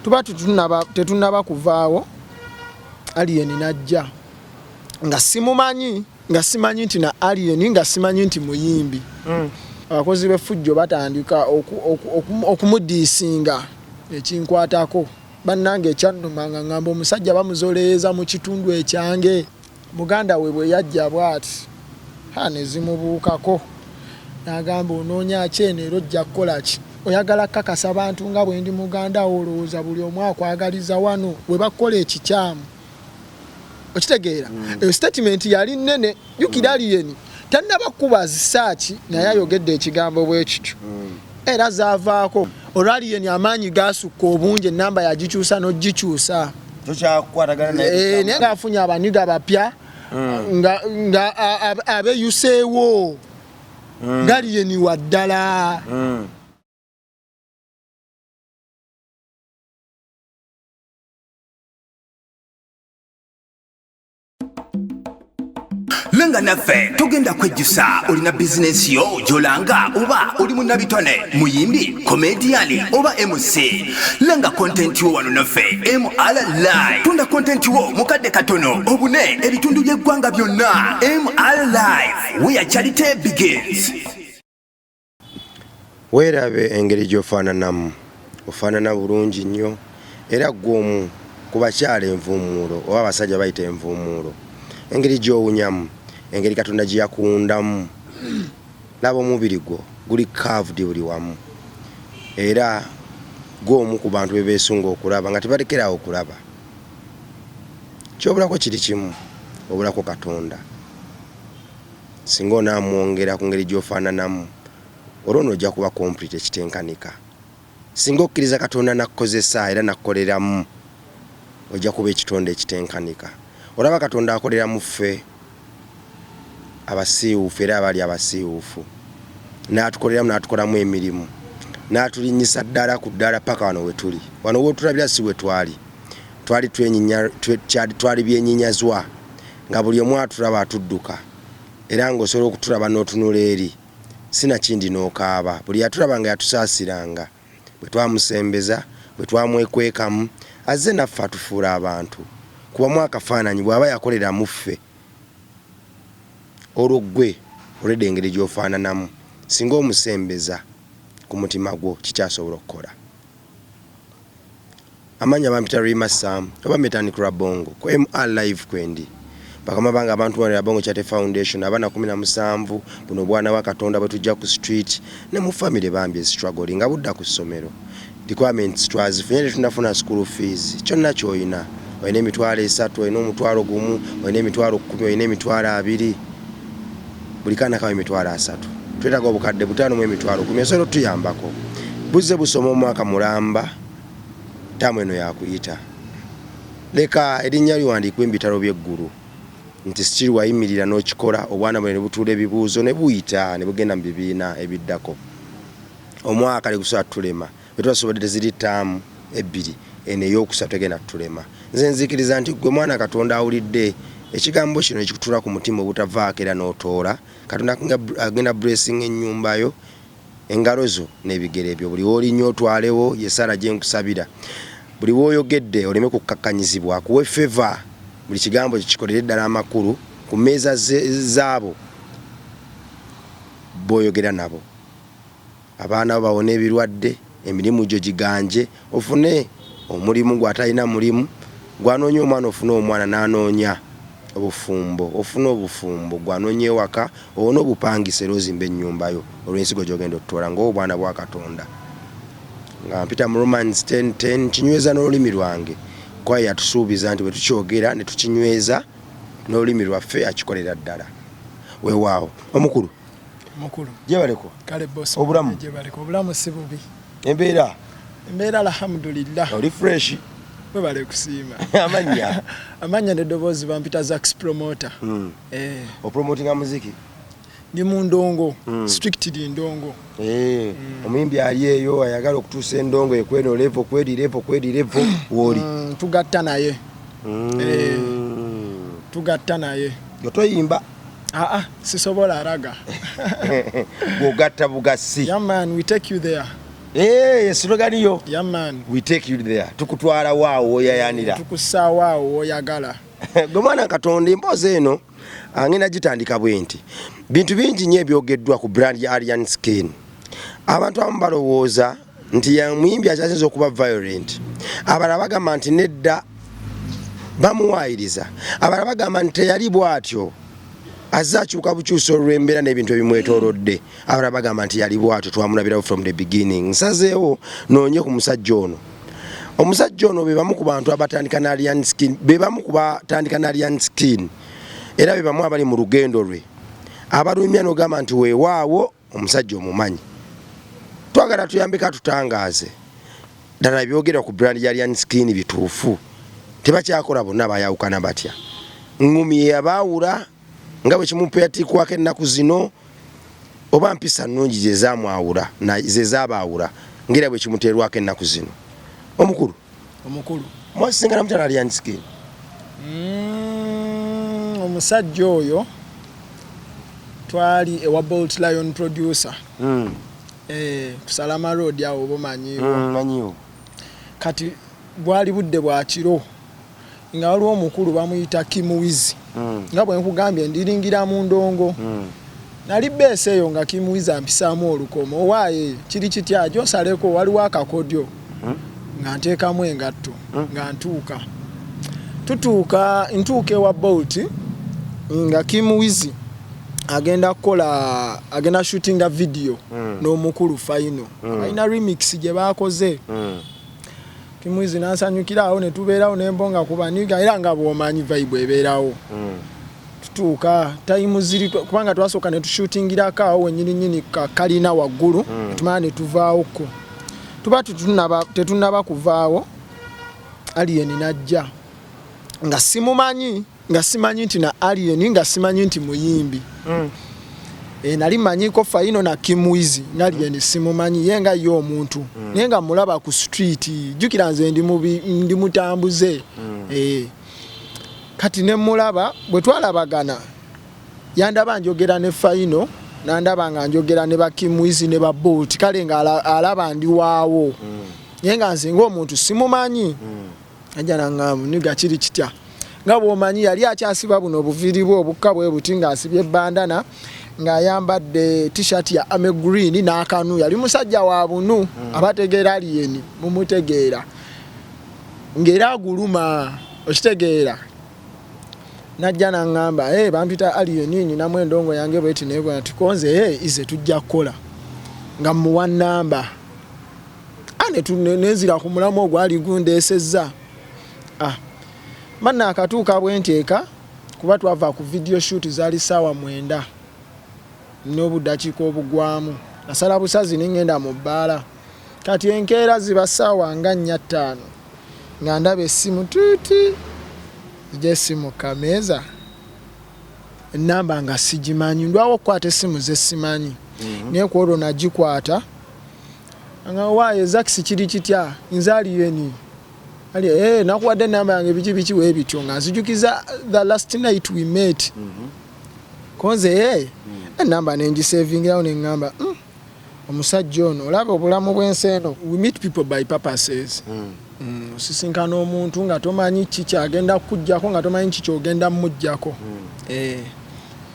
tuba tetunaba kuvaawo Alien najja nga simumanyi nti na Alien nga simanyi nti muyimbi abakozi b'effujjo batandika okumudiisinga ekinkwatako bannange ekyannumanga ngamba omusajja bamuzoleeza mu kitundu ekyange muganda we bwe yajja bw'ati ne zimubuukako n'agamba onoonya ki eno era ojja kukola ki oyagala kakasa bantu nga bwe ndi muganda olowooza buli omu akwagaliza wano bwe bakola ekikyamu okitegeera eyo statement yali nnene jjukira Alien tannaba kuba zisaaki naye ayogedde ekigambo bwe kityo era zaavaako olwo Alien amaanyi gaasukka obungi ennamba yagikyusa n'ogikyusa naye ng'afunye abaniga bapya nga abeyuseewo nga Alien wa ddala Lenga naffe tugenda kwejjusa olina bizinesi yo gyolanga oba oli munnabitone muyimbi komediyani oba MC lenga kontenti wo wano naffe MR Live tunda kontenti wo mukadde katono obune ebitundu by'eggwanga byonna MR Live where charity begins. Weerabe engeri gy'ofaananamu ofaanana bulungi nnyo era gw'omu ku bakyala envuumuulo oba abasajja bayita envuumuulo engeri gy'owunyamu engeri Katonda gye yakundamu laba omubiri gwo guli carved buli wamu era gw'omu ku bantu be beesunga okulaba nga tebalekerawo okulaba kyobulako kiri kimu obulako Katonda singa onaamwongera ku ngeri gy'ofaananamu olwo ojja kuba complete ekitenkanika singa okkiriza Katonda nakkozesa era nakkoleramu ojja kuba ekitonde ekitenkanika olaba Katonda akolera mu ffe abasiiwuufu era abali abasiiwuufu n'atukoleramu n'atukolamu emirimu n'atulinnyisa ddala ku ddala paka wano we tuli wano wotulabira si we twali twali byenyinyazwa nga buli omu atulaba atudduka era ng'osobola okutulaba n'otunula eri sinakindi n'okaaba buli yatulaba nga yatusaasiranga bwe twamusembeza bwe twamwekwekamu azze naffe atufuula abantu kubamu akafaananyi bw'aba yakolera mu ffe olwo ggwe oledde engeri gy'ofaananamu singa omusembeza ku mutima gwo kikyasobola okukola amanya bampita Rima Sam oba Mechanic Rabongo ku MR Live kwendi bakama banga abantu bano Rabongo Charity Foundation abana 17 buno bwana wa Katonda bwe tujja ku street ne mu family bambi struggling nga budda ku ssomero requirements twazifunye tunafuna school fees kyonna kyoyina oyina emitwalo 3 oyina omutwalo gumu oyina emitwalo 10 oyina emitwalo 2 buli kana kawe emitwalo 3 twetaaga obukadde 5 mu emitwalo 10 osobola tuyambako buzze busoma omwaka mulamba tamu eno yakuyita leka erinnya liwandiikwa ebitalo by'eggulu nti sikiri wayimirira n'okikola obwana bwe ne butuula ebibuuzo ne buyita ne bugenda mu bibiina ebiddako omwaka ne gusaba tulema bwe twasobodde ziri ttaamu 2 eno ey'okusatu egenda tutulema nze nzikiriza nti gwe mwana Katonda awulidde ekigambo kino ekikutuula ku mutima obutavaako era n'otoola Katonda agenda blessing ennyumba yo engalo zo n'ebigere ebyo buli w'olinnyo otwalewo yesala gye nkusabira buli w'oyogedde oleme kukkakanyizibwa akuwe favor buli kigambo kikolere ddala amakulu ku mmeeza zaabo b'oyogera nabo abaana bo bawone ebirwadde emirimu gyo giganje ofune omulimu gw'atalina mulimu gwanoonya omwana ofune omwana n'anoonya obufumbo ofune obufumbo gwanoonya ewaka owone obupangisa era ozimba ennyumba yo olw'ensigo gy'ogenda otutwala ng'obwana bwa Katonda nga mpita mu Romans 10:10 kinyweza n'olulimi lwange kwa yatusuubiza nti bwe tukyogera ne tukinyweza n'olulimi lwaffe akikolera ddala weewaawo omukulu gyebaleko kale boss obulamu gyebaleko obulamu si bubi embeera alhamdulillah oli fresh webale kusiima amanya n'eddoboozi bampita Zax promoter opromotinga muziki ndi mu Ndongo strictly Ndongo omuyimbi ali eyo ayagala okutuusa endongo ekweno level kwedi level woli tugatta naye tugatta naye yotoyimba sisobola araga bw'ogatta bugasi yeah man we take you there slogan yo. Yeah man. We take you there. Tukutwala waawo yayanira. Tukusawa awo oyagala. Gomana Katonda empoza eno angena gitandika bwenti. Bintu bingi nnyo ebyogeddwa ku brand ya Aryan Skin. Abantu abamu balowooza nti ya muyimbi akyasinza okuba violent. Abalala bagamba nti nedda bamuwaayiriza. Abalala bagamba nti teyali bw'atyo. Azakyuka bukyusa olw'embeera n'ebintu ebimwetoolodde. Abalala bagamba nti yali bw'atyo twamulabirawo from the beginning. Nsazeewo noonye ku musajja ono. Omusajja ono be bamu ku bantu abatandika na Aryan Skin, be bamu ku batandika na Aryan Skin. Era be bamu abali mu lugendo lwe. Abalumya n'ogamba nti weewaawo omusajja omumanyi. Twagala tuyambeka tutangaaze. Ddala ebyogerwa ku brand ya Aryan Skin bituufu. Tebakyakola bonna bayawukana batya. Ngumi yabaawula nga bwe kimupe yatikwako ennaku zino oba mpisa nnungi ze zaamwawula na ze zaabaawula ngera bwe kimuteerwako ennaku zino. Omukulu mwasingana mutala Aryan Skin. Omusajja oyo twali ewa Bolt Lion producer. Kusalama road awo bomanyiwo. Kati bwali budde bwa kiro nga waliwo omukulu bamuyita Kimuwizi. Nga bwe nkugambye ndiringira mu ndongo. Nali bese eyo nga Kimuwizi ampisaamu olukomo. Owaaye kiri kitya gyosaleko waliwo akakodyo. Nga nteekamu engatto nga ntuuka. Ntuuka ewa Bolt nga Kimuwizi agenda shootinga video n'omukulu final. Alina remix gye baakoze. Kimuwizi nansanyukira awo ne tubeerawo ne mbonga kubaniga era nga bw'omanyi vibe ebeerawo. Tutuuka time ziri kubanga twasooka ne tushootingirako awo wennyini kalina waggulu tumala ne tuvaawoko. Tuba tetunaba kuvaawo Alien najja nga simumanyi nga simanyi nti na Alien nga simanyi nti muyimbi. Nali manyiko faino na Kimuwizi Alien simumanyi yenga yo omuntu nenga mulaba ku street jukira nze ndi mutambuze. Kati ne mulaba bwe twalabagana yandaba njogera ne faino nandaba nga njogera ne ba Kimuwizi ne ba Bolt kale nga alaba ndi waawo. Yenga nze ng'omuntu simumanyi. Ajana ngamu niga kiri kitya. Nga bw'omanyi yali akyasiba buno obuviiri bwe obukka bwe buti ng'asibye bandana ng'ayambadde t-shirt ya Ame Green n'akanu. Yali musajja wa bunu abategeera Alien mumutegeera. Ng'era aguluma okitegeera. Najja n'angamba bampita Alien ninamu endongo yange bweti naye bwe tukonze ize tujja kukola nga muwa namba. Nenzira ku mulamu ogwo ali gundeesezza. Manna akatuuka bwenteeka kuba twava ku video shoot zaali ssaawa 9 n'obuddakiika obugwamu. Nasala busazi n'engenda mu bbaala. Kati enkeera ziba ssaawa nga 4-5 nga ndaba essimu tuuti essimu kameeza ennamba nga sigimanyi ndwawo okukwata essimu ze simanyi. Naye ku olwo nagikwata nga waaye Zakisi kiri kitya nze Alien nakuwadde ennamba yange biki weebityo nga nzijukiza the last night we met. Konze ennamba nengisavingirawo neŋŋamba omusajja ono olaba obulamu bw'ensi eno we meet people by purposes. Osisinkana omuntu nga tomanyi kikyagenda kujjako nga tomanyi kikyogenda mujjako.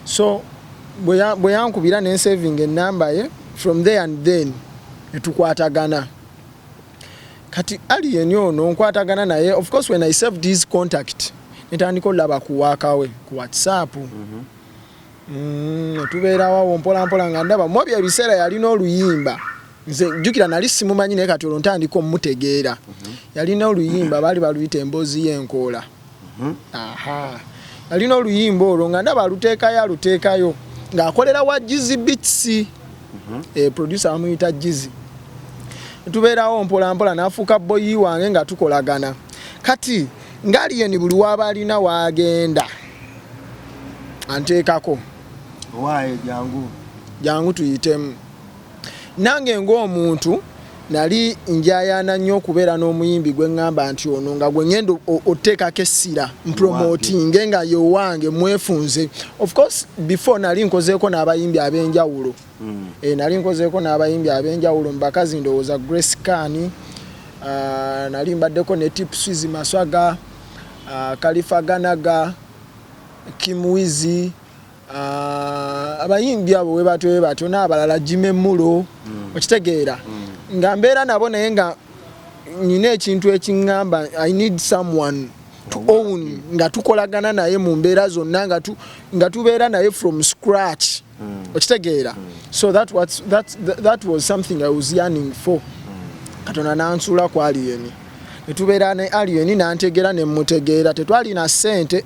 So bwe yankubira nensavinga ennamba ye from there and then netukwatagana. Kati Alien ono nkwatagana naye of course when I saved his contact netandika olaba kuwaakawe ku WhatsApp. Tubeerawo mpola nga ndaba mubya ebiseera yalina oluyimba. Nze jjukira nali simumanyi naye kati olwo ntandika omumutegeera. Yalina oluyimba baali baluyita emboozi y'enkoola. Yalina oluyimba olwo nga ndaba aluteekayo ng'akolera wa Jizzy Beats. Producer amuyita Jizzy. Tubeerawo mpola n'afuuka boyi wange nga tukolagana. Kati nga Alien buli waba alina waagenda anteekako. Waaye jangu tuyitemu. Nange ng'omuntu nali njayana nnyo okubeera n'omuyimbi gwe ŋŋamba nti ono nga gwe ŋŋenda oteekako essira mpromotinge nga yowange mwefunze. Of course before nali nkozeeko n'abayimbi ab'enjawulo. Nali nkozeeko n'abayimbi ab'enjawulo mu bakazi ndowooza Grace Kani, nali mbaddeko ne Tipswizi Maswaga, Khalifa Ganaga, Kim Wizi, abayimbi abo we batyo n'abalala Jimmy Mulo, okitegeera nga mbeera nabo naye nga nina ekintu ekiŋŋamba I need someone to own, nga tukolagana naye mu mbeera zonna nga tubeera naye from scratch, okitegeera. So that was something I was yearning for. Katonda nansuula ku Alien, ne tubeera ne Alien nantegeera ne mutegeera, tetwalina ssente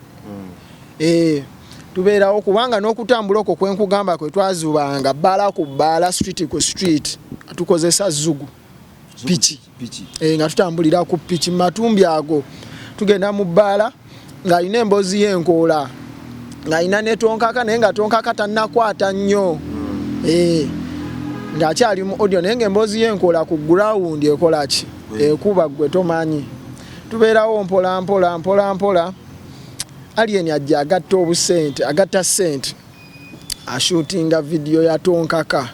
tubeerawo kubanga n'okutambula okwo kwe nkugamba kwe twazubanga bbala ku bbala, street ku street, tukozesa zugu piki nga tutambulira ku piki mu matumbi ago, tugenda mu bbala ng'alina emboozi y'enkoola, ng'alina ne tonkaka naye nga tonkaka tannakwata nnyo ng'akyali mu audio naye ng'emboozi y'enkoola ku ground ekola ki ekuba gwe tomanyi. Tubeerawo mpola mpola Alien ajja agatta sente ashootinga video ya tonkaka.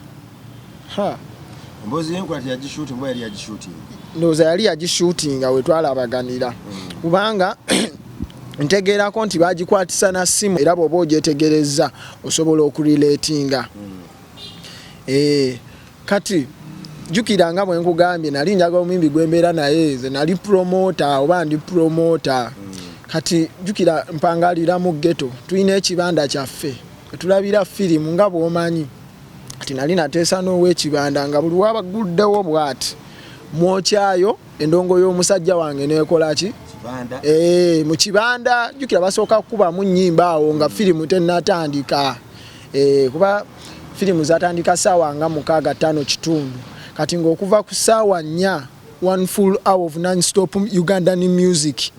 Mbozi yenkola yagishooting mbo yali yagishooting. Ndoza yali yagishootinga we twalabaganira. Kubanga ntegeerako nti bagikwatisa na simu era bw'oba ogyetegereza osobola okurelatinga. Kati jukira nga bwe nkugambye nali njaga omuyimbi gwe mbeera naye nze nali promoter oba ndi promoter. Kati jukira mpangalira mu ghetto tulina ekibanda kyaffe tulabira firimu nga bw'omanyi. Kati nali nateesa n'ow'ekibanda nga buli wabaguddewo bw'ati mwokyayo endongo y'omusajja wange neekola ki mu kibanda. Jukira basooka kukubamu nnyimba awo nga firimu tennatandika, kuba firimu zatandika ssaawa nga 6:05. Kati ng'okuva ku ssaawa 4 1 full hour of non-stop Ugandan music.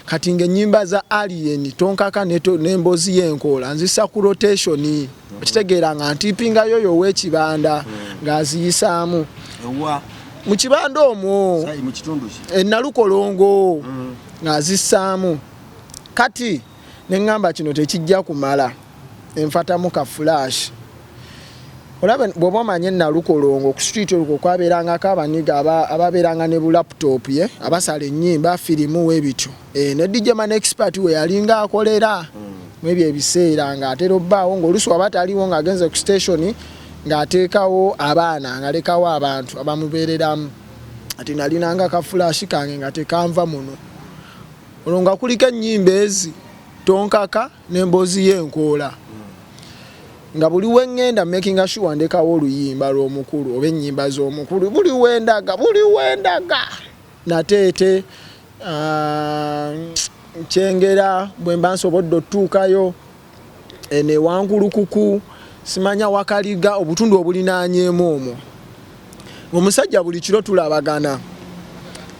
Kati ng'ennyimba za Alien tonkaka n'emboozi y'enkoola nzisa ku rotation, okitegeera nga ntipingayo yo ow'ekibanda ng'aziyisaamu mu kibanda omwo Nalukolongo ng'azissaamu. Kati ne ŋŋamba kino tekijja kumala, enfatamu ka flash. Olaba bw'oba omanye Nalukolongo ku street olwo kwabeerangako abaniga ababeeranga ne bu laptop abasala ennyimba firimu w'ebityo. Ne DJ Man Expert we yalinga akolera mu ebyo ebiseera ng'atera obbaawo ng'oluusi waba taliwo ng'agenze ku station ng'ateekawo abaana ng'alekawo abantu abamubeereramu. Ati nalinanga ka flash kange nga tekanva muno. Olwo nga kuliko ennyimba ezi tonkaka n'emboozi y'enkoola. Nga buli wengenda making sure ndekawo oluyimba lw'omukulu oba ennyimba z'omukulu buli wendaga nateete kyengera bwe mba nsobodde otuukayo ne Wankulukuku simanya Wakaliga obutundu obulinaanyeemu omwo. Omusajja buli kiro tulabagana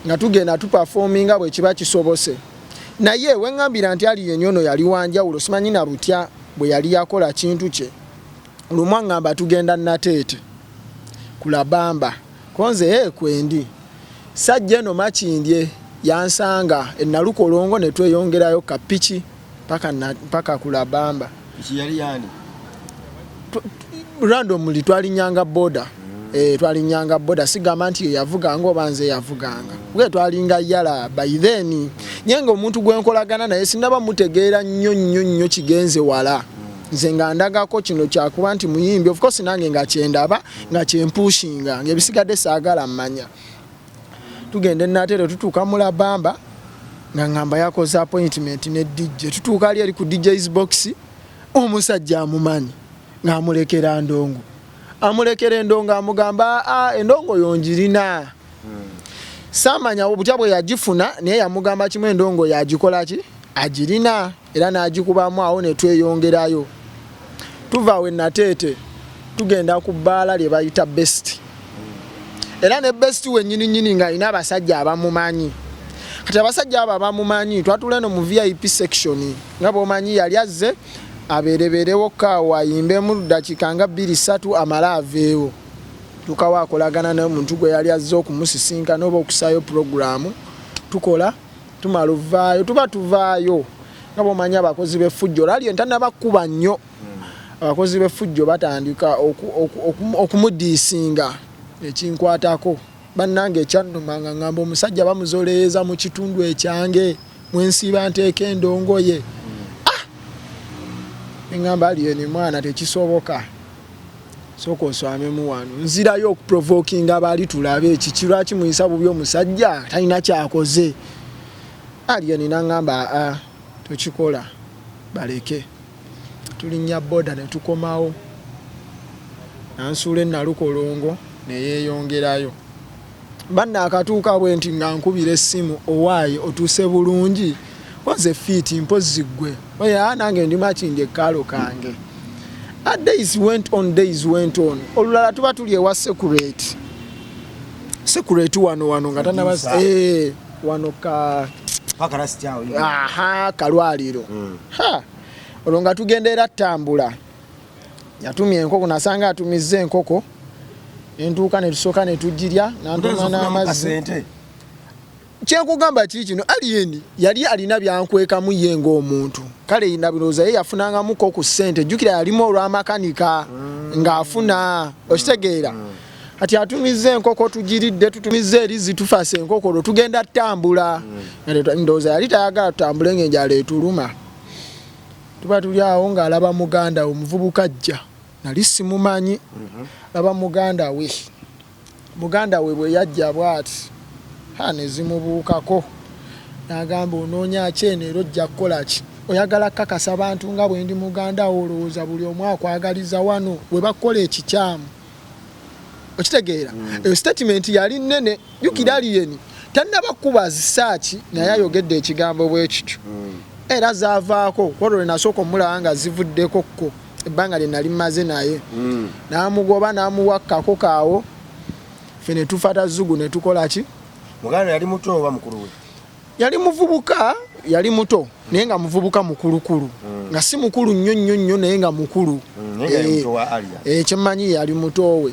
nga tugenda tuperforminga bwe kiba kisobose. Naye weŋŋambira nti Alien ono yali wanjawulo simanyi na lutya bwe yali yakola kintu kye. Lumu ŋŋamba tugenda Nateete kulabamba konze kwendi sajja eno Makindye yansanga Nalukolongo ne tweyongerayo kapiki paka kulabamba. Yali yani randomly twalinyanga boda. Twalinyanga boda sigamba nti yavuganga oba nze yavuganga. Bwe twalinga yala by then nyenga omuntu gwenkolagana naye sindaba mutegeera nnyo kigenze wala. Nze nga ndagako kino kyakuba nti muyimbi, of course nange nga kyendaba nga kyempushinga ng'ebisigadde saagala mmanya. Tugende Nateete tutuuka mulabamba nga ŋŋamba yakoze appointment ne DJ. Tutuuka ali ku DJ's box omusajja amumanyi ng'amulekera ndongo. Amulekera endongo amugamba endongo yonjirina. Samanya obutya bwe yagifuna naye yamugamba kimu endongo yagikola ki agirina era n'agikubamu awo ne tweyongerayo. Tuva we Nateete tugenda ku bbaala lye bayita Best. Era ne Best we nnyini nga alina abasajja abamumanyi. Kati abasajja abo abamumanyi twatula no mu VIP section nga bw'omanyi yali azze abeereberewo kaawa ayimbemu dakika nga 2-3 amala aveewo. tukawa akolagana n'omuntu gwe yali azze okumusisinka n'oba okusayo programu tukola tumala ovaayo tuba tuvaayo nga bw'omanyi abakozi b'effujjo olali entanabakuba nnyo abakozi b'effujjo batandika okumudiisinga ekinkwatako bannange ekyannuma nga ngamba omusajja bamuzoleeza mu kitundu ekyange mwensiiba nteeka endongoye engamba Alien mwana tekisoboka sooka oswamemu wano nzirayo okuprovokinga abaali tulabe ekiki lwaki muyisa bubi omusajja talina kyakoze Alien nangamba tukikola baleke tulinnya boda ne tukomawo nansuula ennalukolongo neyeeyongerayo banna akatuuka bwe nti nga nkubira essimu owaayi otuuse bulungi waze fiiti mpozi ggwe oya nange ndi makindi ekkaalo kange. Days went on olulala tuba tuli ewa security wano nga tanabasa wano kalwaliro olwo nga tugenda era ttambula yatumya enkoko nasanga atumizza enkoko entuuka ne tusooka ne tugirya n'antuma n'amazzi kyenkugamba kiri kino Alien yali alina byankwekamu ye ng'omuntu kale ndabirooza ye yafunangamuko ku ssente jjukira yalimu olw'amakanika ng'afuna okitegeera ati atumizza enkoko tugiridde tutumizza erizi tufasa enkoko olwo tugenda ttambula ndowooza yali tayagala tutambule ng'enjala etuluma tuba tuli awo ng'alaba muganda we omuvubuka ajja nali simumanyi laba muganda we bwe yajja bw'ati ne zimubuukako n'agamba onoonya ki eno era ojja kukola ki oyagala kakasa bantu nga bwe ndi muganda wo olowooza buli omu akwagaliza wano bwe bakola ekikyamu okitegeera eyo statement yali nnene jjukira Alien tannabakuba zisaaki naye ayogedde ekigambo bwe kityo era zaavaako olwo nasooka omulaba nga zivuddekokko ebbanga lye nali mmaze naye n'amugoba n'amuwakkako kaawo ffe ne tufata zugu ne tukola ki muganda yali muto oba mukulu we yali muvubuka yali muto naye nga muvubuka mukulukulu nga si mukulu nnyo naye nga mukulu kyemmanyi yali muto we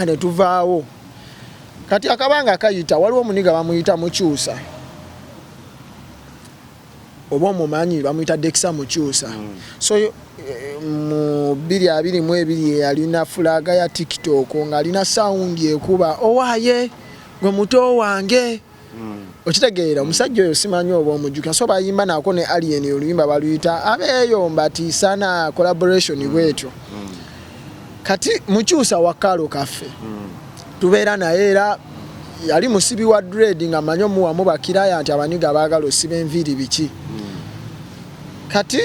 ne tuvaawo kati akabanga kayita waliwo omuniga bamuyita Mukyusa oba omumanyi bamuyita Dexa Mukyusa so mu 2022 yalina fulaga ya TikTok nga alina sound ekuba owaaye gwe muto wange okitegeera omusajja oyo simanyi oba omujjuka so bayimba nako ne Alien oluyimba baluyita abeeyomba tiisana collaboration bwetyo kati Mukyusa wakalo kaffe tubeera naye era yali musibi wa dread nga manyo muwamu bakiraya nti abaniga baagala osiba enviiri biki kati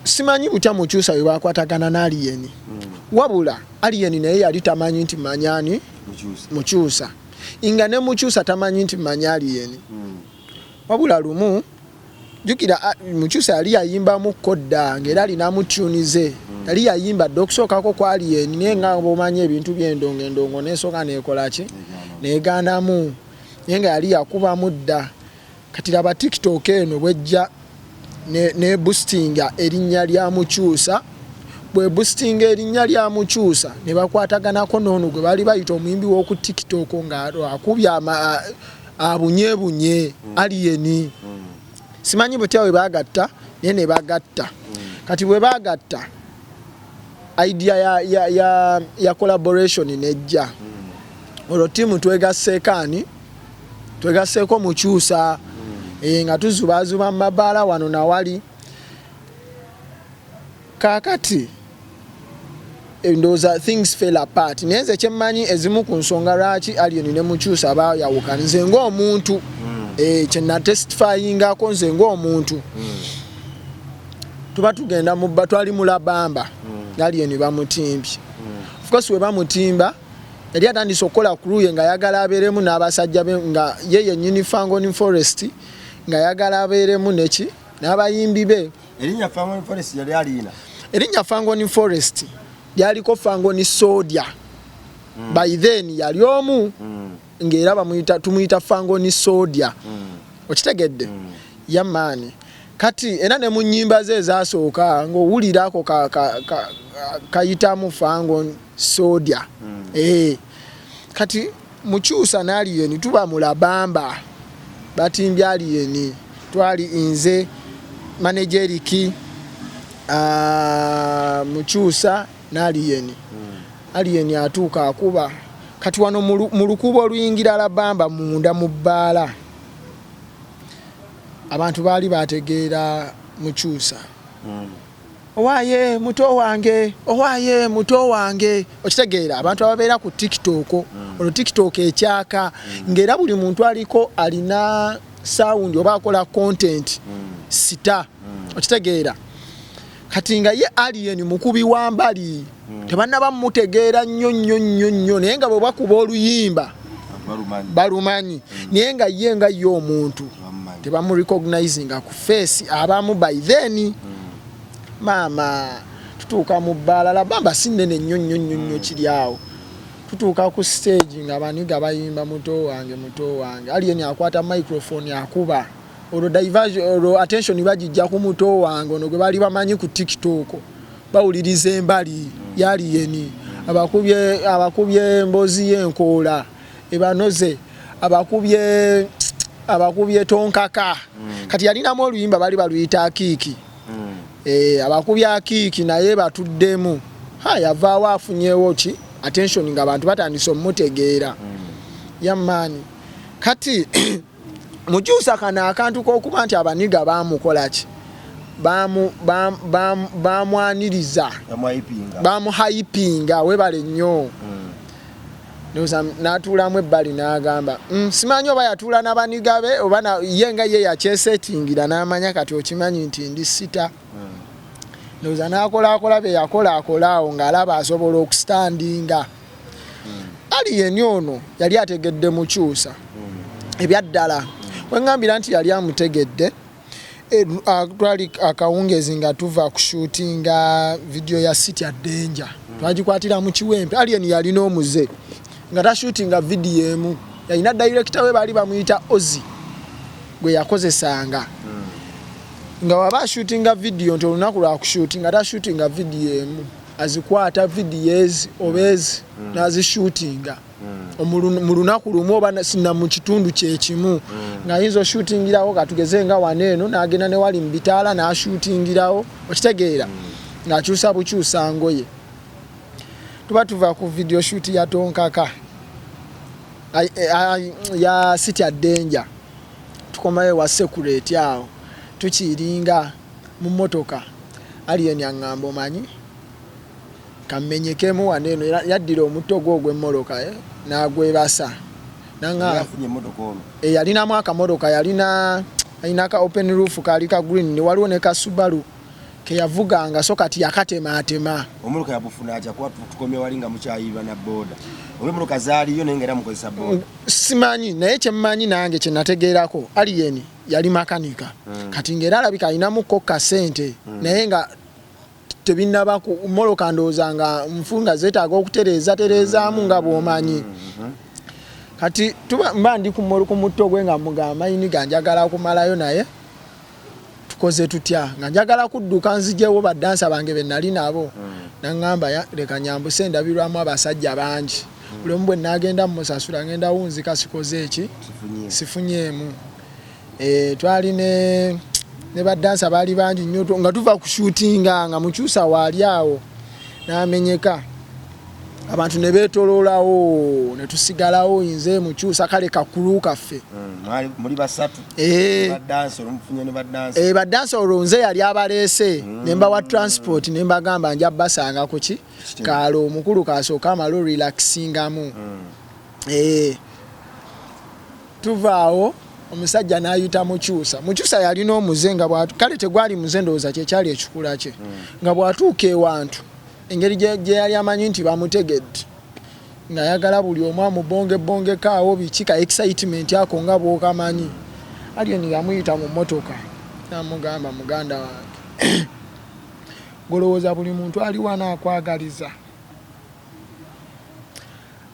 simanyi butya Mukyusa we bakwatagana na Alien wabula Alien naye yali tamanyi nti manyani Mukyusa inga ne Mukyusa tamanyi nti manya Alien wabula lumu jukira Mukyusa yali yayimbamu kodda ng'era alina mutunize yali yayimba dde okusookako kwa Alien naye nga bw'omanyi ebintu by'endongo n'esooka n'ekola ki n'egaanamu naye nga yali yakubamu dda kati laba TikTok eno bwejja ne boostinga erinnya lya Mukyusa bwe boostinga erinnya lya Mukyusa ne bakwataganako n'ono gwe bali bayita omuyimbi w'oku TikTok nga akubya abunyebunye Alien simanyi butya we bagatta naye ne bagatta kati bwe bagatta idea ya collaboration nejja olwo timu twegasseeko Mukyusa nga tuzubazuba mu mabaala wano nawali kakati ndowooza things fell apart naye nze kyemmanyi ezimu ku nsonga lwaki Alien ne Mukyusa bayawukana nze ng'omuntu kyenatestifyingako nze ng'omuntu tuba tugenda twali mulabamba Alien bamutimbye of course we bamutimba yali atandise okukola kuluye nga yagala abeeremu n'abasajja be nga ye yennyini Fangoni Forest nga yagala abeeremu neki n'abayimbi be erinnya Fangoni Forest yali alina erinnya Fangoni Forest lyaliko Fangoni Soldier by then yali omu ng'era tumuyita Fangoni Soldier okitegedde yamaani kati era ne mu nnyimba ze ezasooka ng'owulirako kayitamu fango sodia kati mukyusa n'aliyeni tuba mulabamba batimbye aliyeni twali inze manageriki mukyusa n'aliyeni aliyeni atuuka akuba kati wano mu lukubo oluyingira labamba munda mu bbaala abantu baali bategeera mukyusa owaaye muto wange okitegeera abantu ababeera ku tiktok olwo tiktok ekyaka ng'era buli muntu aliko alina sound oba akola content sita okitegeera kati nga ye alien mukubi wa mbali tebannaba mutegeera nnyo naye nga bwe bakuba oluyimba balumanyi naye nga ye nga ye omuntu tebamurecognizinga ku face abamu by then maama tutuuka mu bbaala labamba si nnene nnyo kiri awo tutuuka ku stage nga baniga bayimba muto wange alien akwata microphone akuba olwo attention bagijja ku muto wange ono gwe bali bamanyi ku tiktok bawuliriza embali yaliyeni abakubye mbozi y'enkoola ebanoze abakubye tonkaka kati yalinamu oluyimba bali baluyita akiiki abakubye akiiki naye batuddemu yavaawo afunyewo ki attention nga abantu batandise omutegeera yamaani kati mukyusa kana akantu k'okuba nti abaniga bamukola ki bamwaniriza bamuhypinga webale nnyo n'atuulamu ebbali n'agamba simanyi oba yatuula n'abaniga be oba ye nga ye yakyesetingira n'amanya kati okimanyi nti ndi sita ndowooza n'akolakola be yakolaakolaawo ng'alaba asobola okusitandinga aliyeni ono yali ategedde mukyusa ebyaddala wengambira nti yali amutegedde twali akawungezi nga tuva kushutinga video ya City ya Danger twagikwatira mu Kiwempe aliyeni yalina omuze nga tashutinga video emu yalina director we bali bamuyita Ozi gwe yakozesanga nga waba shootinga video nti olunaku lwa kushutinga tashutinga video emu azikwata videos obezi nazishutinga mu lunaku lumu oba sinna mu kitundu kyekimu nga yinza shootingirawo katugeze nga waneeno n'agenda ne wali mbitaala n'ashootingirawo okitegeera ng'akyusa bukyusa ngoye tuba tuva ku video shoot ya tonkaka ya City ya Danger tukomayo wa security awo tukiringa mu motoka aliyeni aŋŋamba omanyi kamenyekemu waneeno yaddira omutto gw'emmoloka n'agwebasa yalinamu akamotoka yalina ka open roof kaali ka green ne waliwo ne ka Subaru keyavuganga so kati yakatemaatema omuluka yabufuna aja kuba tukomye walinga mukyayiba na boda omuluka zaaliyo naye ngera mukozesa boda simanyi naye kyemmanyi nange kyenategeerako aliyeni yali makanika kati ngera alabika alinamu kokka sente naye nga tebinaba ku moloka ndowooza nga nfunga zeetaaga okutereezaamu nga bw'omanyi kati tuba mba ndi ku mutto gwe nga mugamba yini ganjagala okumalayo naye tukoze tutya nga njagala kudduka nzijewo baddansa bange be nali nabo naŋŋamba leka nyambuse ndabirwamu abasajja bangi buli omu bwe nagenda mumusasula ngenda wunzika sikoze eki sifunyeemu twali ne baddansa baali bangi nnyo nga tuva ku shootinga nga mukyusa waali awo n'amenyeka abantu ne beetoloolawo ne tusigalawo nze mukyusa kale kakulu kaffe muli basatu baddansa olwo nze yali abaleese ne mbawa transport ne mbagamba nja basanga ku ki kaalo omukulu kasooka amala relaxingamu tuvaawo omusajja n'ayita mukyusa yalina omuze nga kale tegwali muze ndowooza kyekyali ekikula kye nga bw'atuuka ewantu engeri gye yali amanyi nti bamutegedde ng'ayagala buli omu amubongebongeko awo biki ka excitement ako nga bw'okamanyi aliyeni yamuyita mu mmotoka namugamba muganda wange golowooza buli muntu aliwo anaakwagaliza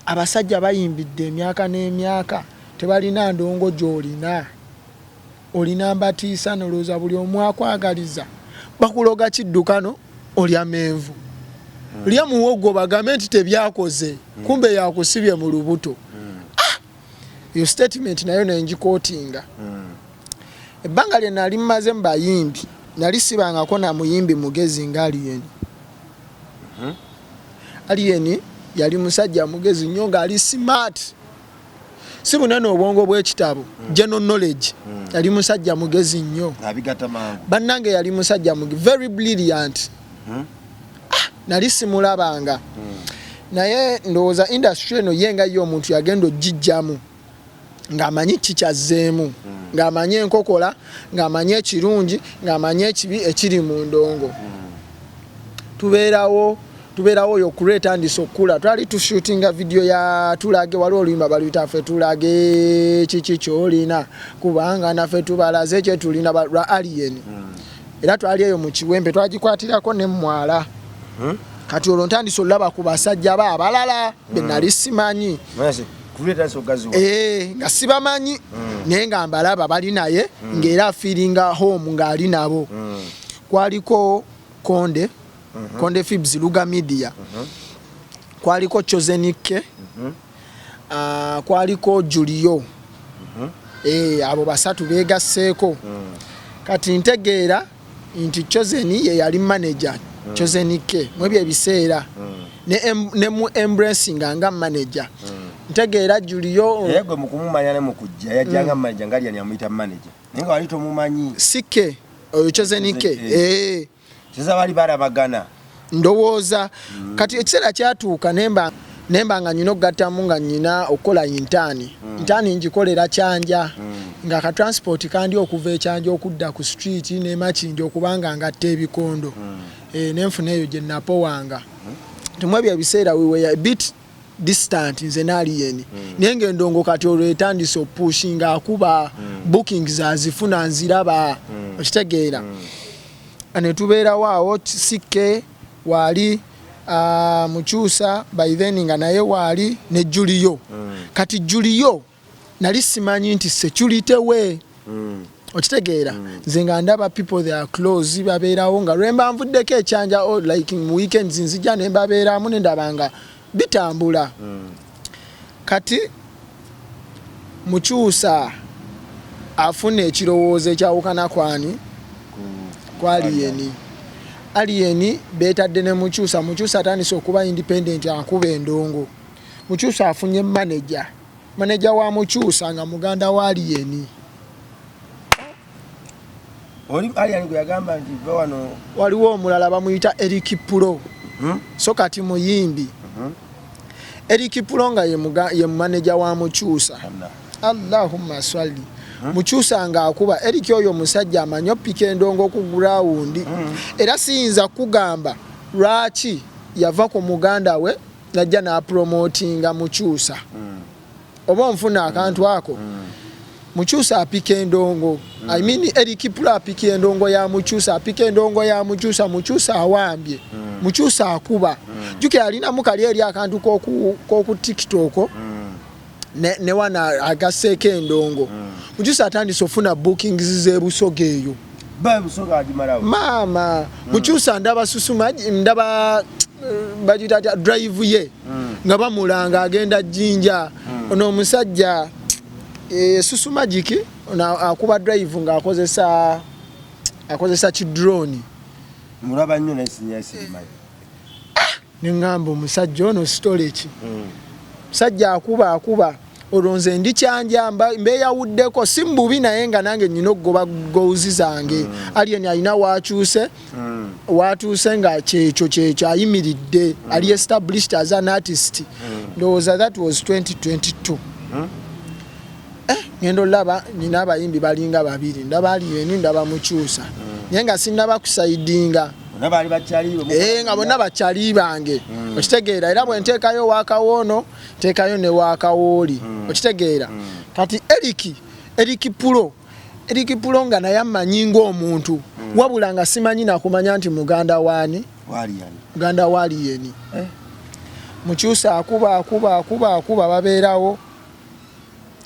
abasajja bayimbidde emyaka n'emyaka tebalina ndongo gy'olina olina mbatiisa noloza buli omu akwagaliza bakuloga kiddukano olya menvu lya muwogo bagambe nti tebyakoze kumbe yakusibye mu lubuto yo statement nayo nenjikootinga ebbanga lye nali mmaze mu bayimbi nali sibangako na muyimbi mugezi nga Alien. Alien yali musajja mugezi nnyo ng'ali smart si bunene obwongo bw'ekitabo general knowledge yali musajja mugezi nnyo bannange yali musajja very brilliant nali simulabanga naye ndowooza industry eno yenga yo omuntu yagenda ogijjamu ng'amanyi kikyazzeemu ng'amanyi enkokola ng'amanyi ekirungi ng'amanyi ekibi ekiri mu ndongo tubeerawo yo kureta andisa okula twali tushootinga video ya tulage wali oluyimba baluyita ffe tulage kiki kyolina kubanga naffe tubalaze kye tulina lwa Alien era twali eyo mu kiwempe twagikwatirako ne mwala kati olwo ntandisa olaba ku basajja abalala be nali simanyi nga sibamanyi naye nga mbalaba bali naye ng'era feelinga home ng'ali nabo kwaliko Konde Fibs Luga Media kwaliko Chozenike kwaliko Julio abo basatu begasseeko kati ntegeera nti Chozeni ye yali manager Chozenike mwebyo ebiseera ne mu embracing nga manager ntegeera Julio yegwe mukumumanya ne mukujja yajjanga manager ngali yamuyita manager ninga wali tomumanyi Sike oyo Chozenike Sasa bali barabagana ndowooza kati ekiseera kyatuuka nemba nga nyina okugattamu nga nyina okukola intaani ngikolera kyanja nga ka transport kandi okuva ekyanja okudda ku street n'emakindi okubanga ngatta ebikondo nenfuna eyo gye napowanga tumwebyo ebiseera we were a bit distant nze ne Alien naye ng'endongo kati olwo etandise opushinga akuba bookings azifuna nziraba okitegeera ane tubeerawo awo Sike wali Mukyusa by then nga naye wali ne Julio kati Julio nali simanyi nti security we okitegeera nze nga ndaba people they are close babeerawo nga lwemba nvuddeko ekyanja like mu weekends nzija ne mbabeeramu ne ndabanga bitambula kati Mukyusa afuna ekirowoozo ekyawukana kwani kwa Alien betadde ne Mukyusa atandise okuba independent akuba endongo Mukyusa afunye manager wa Mukyusa nga muganda wa Alien Alien kuyagamba nti wano waliwo omulala bamuyita Eric Pro so kati muyimbi Eric Pro nga ye manager wa Mukyusa Allahumma swalli Mukyusa nga akuba Eric oyo musajja amanyo pika endongo ku ground era siyinza kugamba lwaki yava ku muganda we najja na promotinga Mukyusa oba nfuna akantu ako Mukyusa apika endongo I mean Eric Pro apika endongo ya Mukyusa apika endongo ya Mukyusa awambye Mukyusa akuba juke alina mukali eri akantu koku TikTok ne wana agaseeko endongo Mukyusa atandise ofuna bookings z'ebusoga eyo busoga adimalawo maama Mukyusa ndaba susumaji ndaba bagita drive ye nga bamulanga agenda Jinja ono omusajja susumajiki akuba drive nga akozesa kidrone mulaba nnyo n'esinyasimayi nengamba omusajja ono storage musajja akuba olonze ndi kyanjamba mbeyawuddeko si mbubi naye nga nange nnina okugoba gouzi zange Alien alina watuuse nga kyekyo ayimiridde ali established as an artist ndowooza that was 2022 ngendo laba nina abayimbi balinga babiri ndaba Alien ndaba Mukyusa naye nga sinnaba kusaidinga nga bonna bakyali bange okitegeera era bwe nteekayo waakawono nteekayo ne waakawooli okitegeera kati Eric Pro nga naye amanyi ng'omuntu wabula nga simanyi nakumanya nti muganda waani muganda wa Alien Mukyusa akuba babeerawo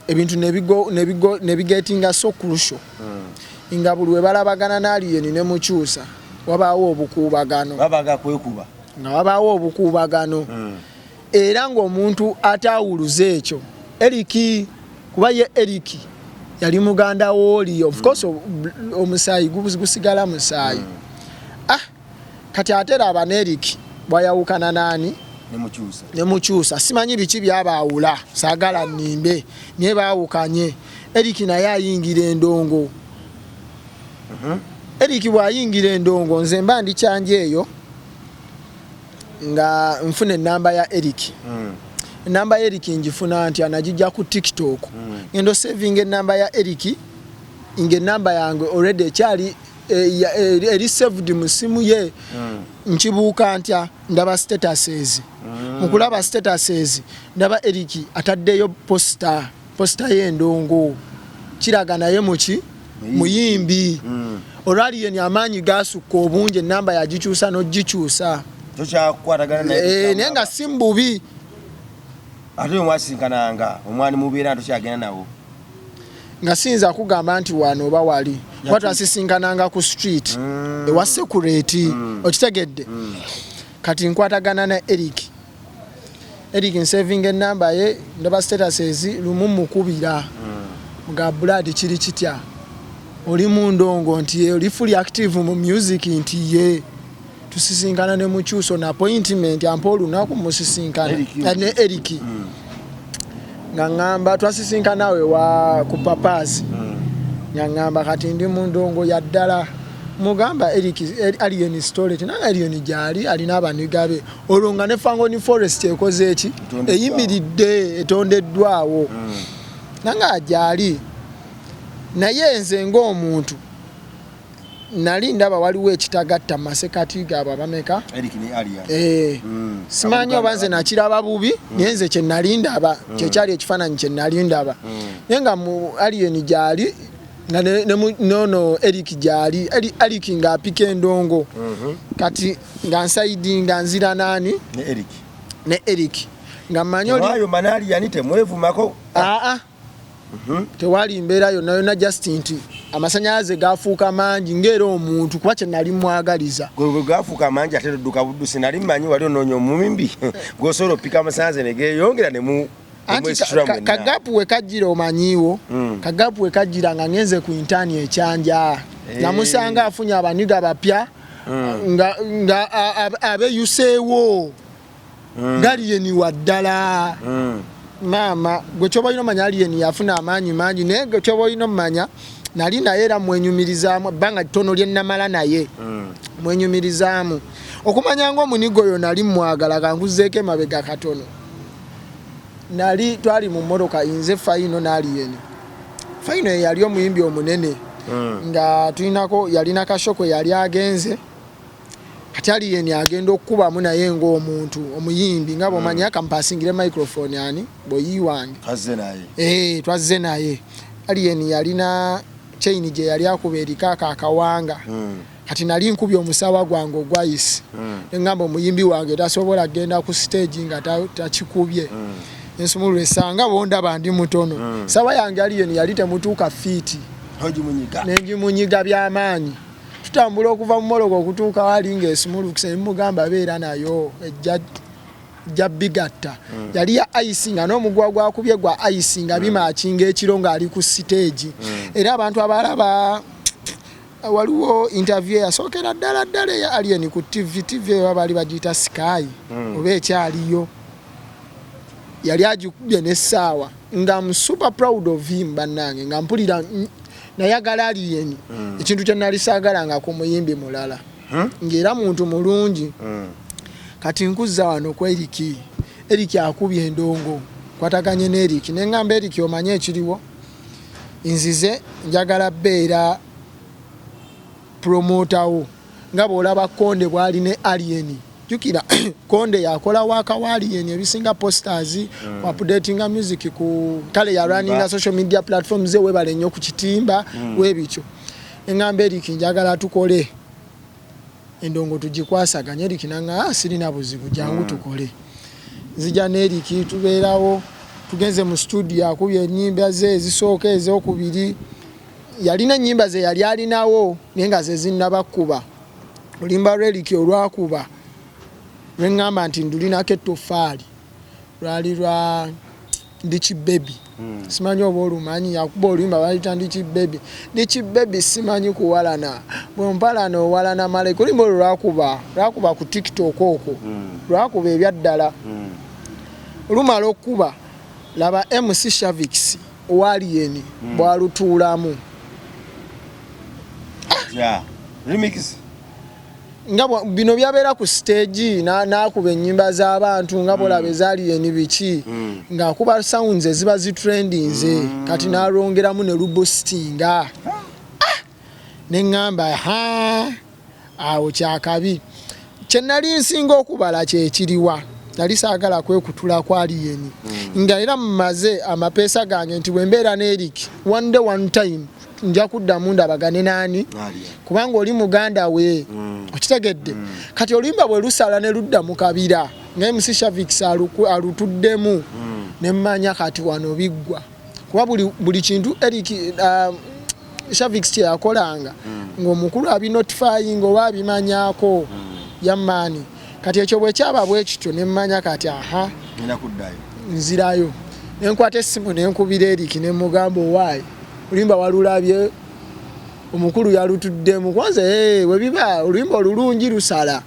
ebintu nebigetinga so crucial nga buli we balabagana n'Alien ne Mukyusa wabaawo obukuubagano babaga kwekuba nga wabaawo obukuubagano era ng'omuntu ataawuluza ekyo Eric kuba ye Eric yali muganda w'oli of course omusaayi gusigala musaayi kati ate laba ne Eric bwayawukana nani ne Mukyusa simanyi biki byabaawula saagala nnimbe naye baawukanye Eric naye ayingira endongo Eric bw'ayingira endongo nze mba ndi kyanje eyo nga nfuna enamba ya Eric enamba ya Eric njifuna nti anagijja ku TikTok ngendo saving enamba ya Eric inge namba yange already ekyali eri saved mu simu ye nkibuuka ntya ndaba statuses mukulaba statuses ndaba Eric ataddeyo poster y'endongo kiraga naye muki muyimbi olw'Alien amaanyi gasukka obungi enamba yagikyusa n'ogikyusa tukyakwatagana naye naye nga si mbubi ate omwasinkananga omwani mubeera tukyagenda nawo nga siyinza kugamba nti wano oba wali kuba twasisinkananga ku street ewa security okitegedde kati nkwatagana na Eric nsaving enamba ye ndaba statuses lumu mukubira nga blood kiri kitya oli mu ndongo nti ye oli fully active mu music nti ye tusisinkana ne Mukyusa na appointment ampa olunaku musisinkana ne Eric nga ngamba twasisinkana we wa ku Papazi ngamba kati ndi mu ndongo ya ddala mugamba Eric Alien story nanga Alien gyali alina abanigabe olunga ne Fangoni Forest ekoze eki eyimiridde etondeddwawo nanga gyali naye nze ng'omuntu nali ndaba waliwo ekitagatta masekati gabo abameka Eric ni Alien simanyi oba nze nakiraba bubi naye nze kye nali ndaba kyekyali ekifaananyi kye nali ndaba naye nga mu Alien gyali nga nono Eric gyali Eric ng'apika endongo kati nga nsaidi nga nzira nani ne Eric nga mmanyi oli manali yani temwevumako tewali mbeera yonna yonna just nti amasanyalaze gafuuka mangi ng'era omuntu kuba kye nali mwagaliza gwe gafuuka mangi ate todduka buddusi nali mmanyi wali onoonya omumimbi gw'osobola oppika amasanyalaze ne geeyongera ne mu kagapu we kajjira omanyiiwo kagapu we kajjira nga ngenze ku intaani ekyanja namusanga afunye abaniga bapya nga abeyuseewo ng'Alien wa ddala maama gwe kyoba olina omanya Alien yafuna amaanyi mangi naye gwe kyoba olina omanya nali naye era mwenyumirizaamu ebbanga ttono lye nnamala naye mwenyumirizaamu okumanya ng'omunigo oyo nali mwagala kankuzeeko emabega katono nali twali mu mmotoka nze Faino n'Alien Faino yali omuyimbi omunene nga tulinako yalina kashokwe yali agenze kati Alien agenda okukubamu naye ng'omuntu omuyimbi nga bw'omanya kampasingire microphone ani boyi wange twazze naye Alien yalina chain gye yali akuba erikaaka akawanga kati nali nkubye omusawa gwange ogwayisi ngamba omuyimbi wange tasobola kgenda ku stage nga takikubye ensumulu esanga bondaba ndi mutono sawa yange Alien yali temutuuka fiiti nengimunyiga by'amaanyi tutambula okuva mu Morogo okutuuka wali ng'esumulukisa emugamba beera nayo ejja bigatta yali ya ice nga n'omugwa gwakubye gwa ice nga bimakinga ekiro ng'ali ku stage era abantu abalaba waliwo interview yasookera ddala ya Alien ku TV eyo baali bagiyita Sky oba ekyaliyo yali agikubye n'essaawa nga I'm super proud of him bannange nga mpulira nayagala Alien ekintu kye nali saagalanga ku muyimbi mulala ng'era muntu mulungi kati nkuzza wano ku Eric akubye endongo kwataganye ne Eric nengamba Eric omanye ekiriwo nzize njagala beera promotawo nga bw'olaba Konde bwali ne Alien jukira Konde yakola waka wa Alien ebisinga posters updatinga music ku kale ya running social media platforms ze webale nnyo ku kitimba webikyo engamba Eric njagala tukole endongo tugikwasaganya Eric nanga sirina buzibu jangu tukole nzija ne Eric tubeerawo tugenze mu studio akubye ennyimba ze ezisooka ez'okubiri yalina nnyimba ze yali alinawo naye nga ze zinnabakuba oluyimba lweriki olwakuba lweŋŋamba nti ndulinako ettofaali lwali lwa Ndichi Baby simanyi oba olumanyi yakuba oluyimba bayita Ndichi Baby simanyi kuwalana bwempalana owalana malaika oluyimba olwo lwakuba ku TikTok okwo lwakuba ebyaddala olumala okuba laba MC Shavix owaliyeni bwalutuulamu remix nga bino byabeera ku stage n'akuba ennyimba z'abantu nga bolabe zaaliyeni biki ng'akuba sounds eziba zitrendinze kati n'alongeramu ne luboostinga neŋŋamba awo kyakabi kye nali nsinga okubala kyekiriwa nali saagala kwekutula ku aliyeni nga era mmaze amapeesa gange nti bwe mbeera ne Eric one day one time nja kuddamu ndabagane naani kubanga oli muganda we okitegedde kati oluyimba bwe lusala ne ludda mu kabira nga MC Shavix alutuddemu ne mmanya kati wano biggwa kuba buli kintu Eric Shavix kye yakolanga ng'omukulu abinotifying oba abimanyaako yammaani kati ekyo bwe kyaba bwe kityo ne mmanya kati nzirayo ne nkwata essimu ne nkubira Eric ne mugamba owaayi oluyimba walulabye omukulu yalutuddemu kwanza we biba oluyimba olulungi lusala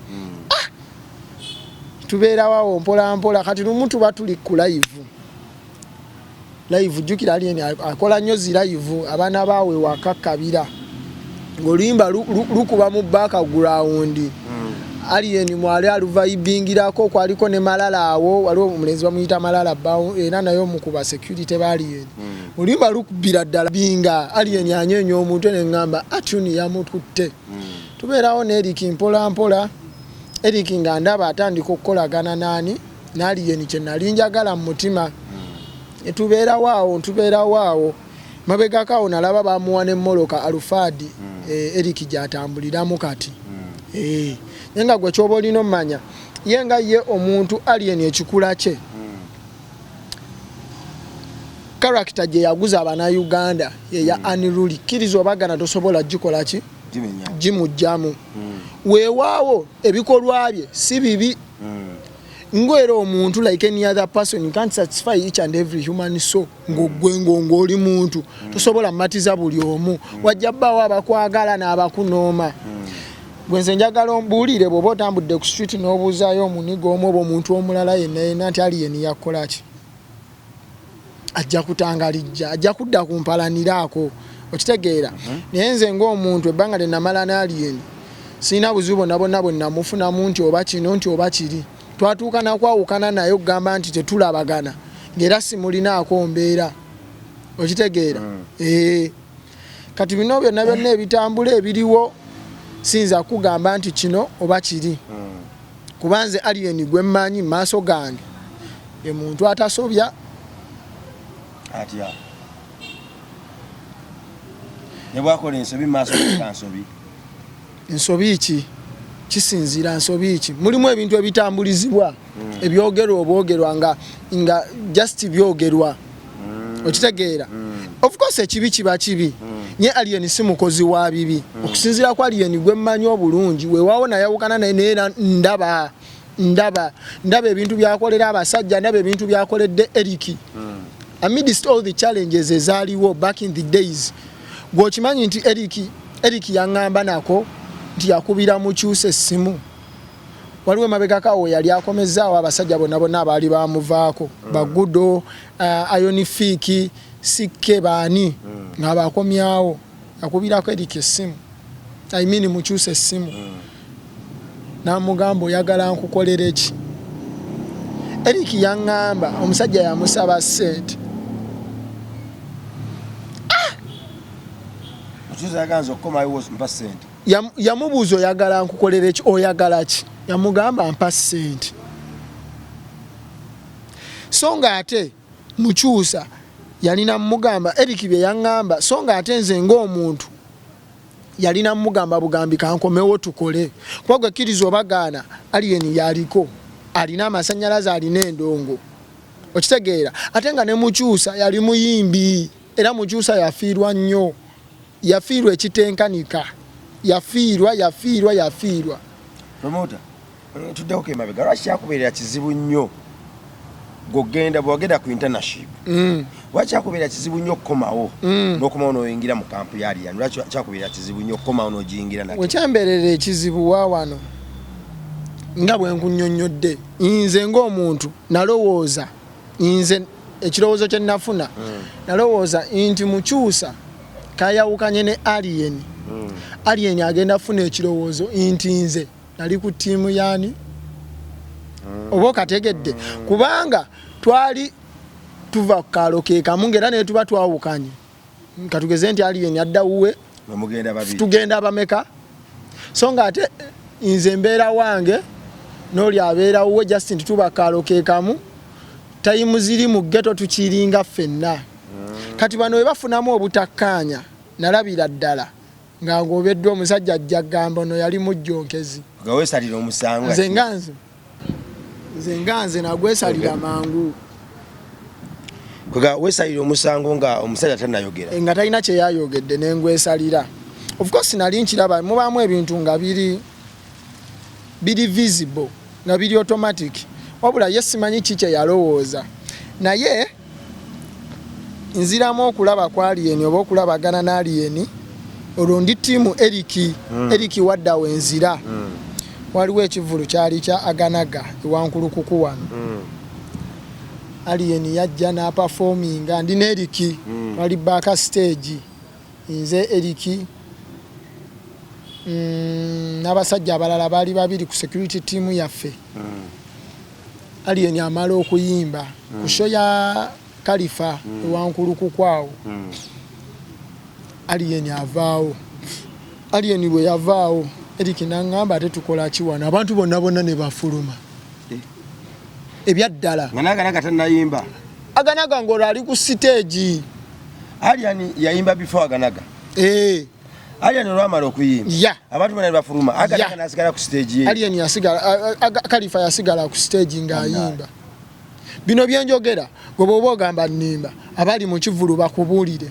tubeerawo mpola mpola kati lumu tuba tuli ku live jjukira aliyeni akola nnyo zi live abaana baawe wakakkabira ng'oluyimba lukuba mu background aliyeni mwali aluvaibingirako kwaliko ne Malala awo waliwo omulenzi bamuyita Malala era naye omukuba security baaliyeni oluyimba lukubira ddala binga aliyeni anyeenya omuntu neŋŋamba atuni yamututte tubeerawo ne Eric mpola mpola Eric nga ndaba atandika okukolagana n'aliyeni kye nali njagala mu mutima tubeerawo awo mabegakaawo nalaba bamuwa n'emmoloka Alufadi Eric gy'atambuliramu kati naye nga gwe kyoba olina omumanya ye nga ye omuntu aliyeni ekikula kye karakita gye yaguza Abannayuganda yeya Aniruli kkiriza obagana tosobola gikola ki gimugjamu weewaawo ebikolwa bye si bibi ngwera omuntu like any other person you can't satisfy each and every human soul ng'oli muntu tosobola mmatiza buli omu wajja bbaawo abakwagala n'abakunooma gwenze njagala ombuulire bw'oba otambudde ku street n'obuuzaayo omuniga omu oba omuntu omulala yenna nti aliyeni yakola ki ajja kutangalijja ajja kudda kumpalaniraako okitegeera naye nze ng'omuntu ebbanga lye namala n'aliyeni sirina buzibu bonna bwe namufunamu nti oba kino nti oba kiri twatuuka nakwawukana naye okugamba nti tetulabagana ng'era simulinaako mbeera okitegeera kati bino byonna ebitambula ebiriwo sinza kugamba nti kino oba kiri kubanze aliyeni gwe mmanyi mu maaso gange ye muntu atasobya atya ne bwakola ensobi mu maaso gansobi ensobi ki kisinzira nsobi ki mulimu ebintu ebitambulizibwa ebyogerwa obwogerwa nga just byogerwa okitegeera of course ekibi kiba kibi nye aliyeni si mukozi wa bibi okusinzira ku aliyeni gwe mmanyi obulungi weewaawo nayawukana naye ndaba ebintu byakolera abasajja ndaba ebintu byakoledde Eric amidst all the challenges ezaaliwo back in the days gwokimanyi nti Eric yaŋŋamba nako nti yakubira mukyusa essimu waliwo emabegakaawo yali akomezaawo abasajja bonna abaali bamuvaako Bagudo Ayonifiiki Sikke baani nga bakomyawo yakubirako Eric essimu mukyusa essimu n'amugamba oyagala nkukolere ki Eric yaŋŋamba omusajja yamusaba ssente yamubuuza oyagala nkukolere ki oyagala ki yamugamba mpa ssente so nga ate mukyusa yalina mugamba Eric bye yaŋŋamba so nga ate nze ng'omuntu yalina mugamba bugambi kankomewo tukole kuba gwe kkiriza obagaana aliyeni yaliko alina amasannyalaze alina endongo okitegeera ate nga ne mukyusa yali muyimbi era mukyusa yafiirwa nnyo yafiirwa ekitenkanika yafiirwa promoter tuddeko kemabega lwaki kyakubeerera kizibu nnyo gogenda bwogenda ku internship lwaki kyakubeerera kizibu nnyo okukomawo n'okomawo n'oyingira mu kampu ya Alien lwaki kyakubeerera kizibu nnyo okukomawo n'ogiyingira nakyo wekyambeerera ekizibu waawano nga bwe nkunnyonnyodde nze ng'omuntu nalowooza nze ekirowoozo kye nnafuna nalowooza nti mukyusa kayawukanye ne Alien agenda afuna ekirowoozo nti nze nali ku ttiimu yaani oba okategedde kubanga twali tuva ku kaalo ke kamu ng'era ne tuba twawukanye katugeze nti Alien adda wuwe tugenda abameka so nga ate nze mbeera wange n'oli abeera wuwe just nti tuba kaalo ke kamu tayimu ziri mu ghetto tukiringa ffenna kati bano we bafunamu obutakkaanya nalabira ddala nga ngobeddwa omusajja ajja gamba ono yali mujjonkezi nga weesalira omusango nze nganze nagwesalira mangu kwega weesalira omusango nga omusajja tannayogera nga talina kye yayogedde n'engwesalira of course nali nkiraba mubaamu ebintu nga biri visible nga biri automatic wabula ye simanyi ki kye yalowooza naye nziramu okulaba kwa Alien oba okulabagana na Alien olwo ndi ttiimu Eriki wadda wenzira waliwo ekivulu kyali kya Aganaga ewankulukuku wano Alien yajja n'aperforminga ndi ne Eriki wali back stage nze Eriki n'abasajja abalala baali babiri ku security team yaffe Alien amala okuyimba ku show ya Khalifa ewankulukuku awo Alien avaawo Alien bwe yavaawo Eriki n'aŋŋamba ate tukola ki wano abantu bonna ne bafuluma ebyaddala Aganaga tannayimba Aganaga ng'olwo ali ku stage Alien yayimba before Aganaga Alien olwamala okuyimba abantu bonna ne bafuluma Aganaga n'asigala ku stage ye Alien yasigala Khalifa yasigala ku stage ng'ayimba bino byenjogera gwe bw'oba ogamba nnimba abali mu kivulu bakubuulire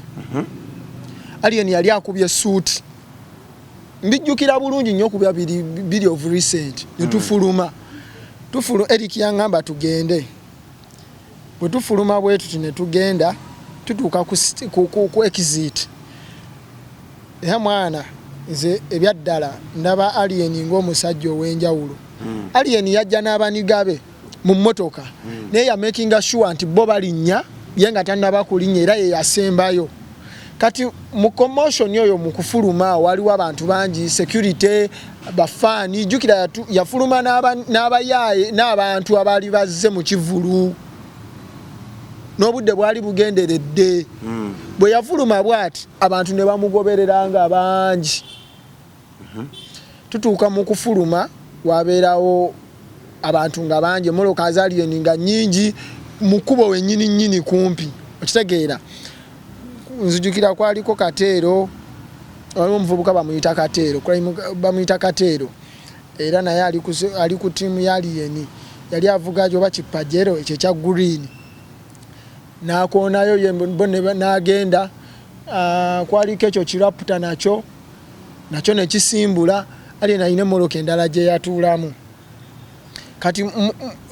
Alien yali akubye suuti mbijjukira bulungi nnyo okubya biri of recent ne tufuluma Eriki yaŋŋamba tugende bwe tufuluma bwe tuti ne tugenda tutuuka ku exit era mwana nze ebyaddala ndaba Alien ng'omusajja ow'enjawulo Alien yajja n'abanigabe mu mmotoka naye yamakinga sure nti bo balinnya ye nga tannaba kulinnya era ye yasembayo kati mu commotion yoyo mu kufuluma waliwo abantu bangi security bafaani jukira yafuluma n'abayaaye n'abantu abaali bazze mu kivulu n'obudde bwali bugenderedde bwe yafuluma bw'ati abantu ne bamugobereranga bangi tutuuka mu kufuluma wabeerawo abantu nga bangi moloka za Alien nga nnyingi mu kkubo wennyini kumpi okitegeera nzijukira kwaliko Kateero waliwo omuvubuka bamuyita Kateero era naye ali ku ttiimu ya Alien yali avuga oba kipajero ekyo ekya green n'akoonayo n'agenda kwaliko ekyo kiraputa nakyo ne kisimbula Alien alina emmoloka endala gye yatuulamu kati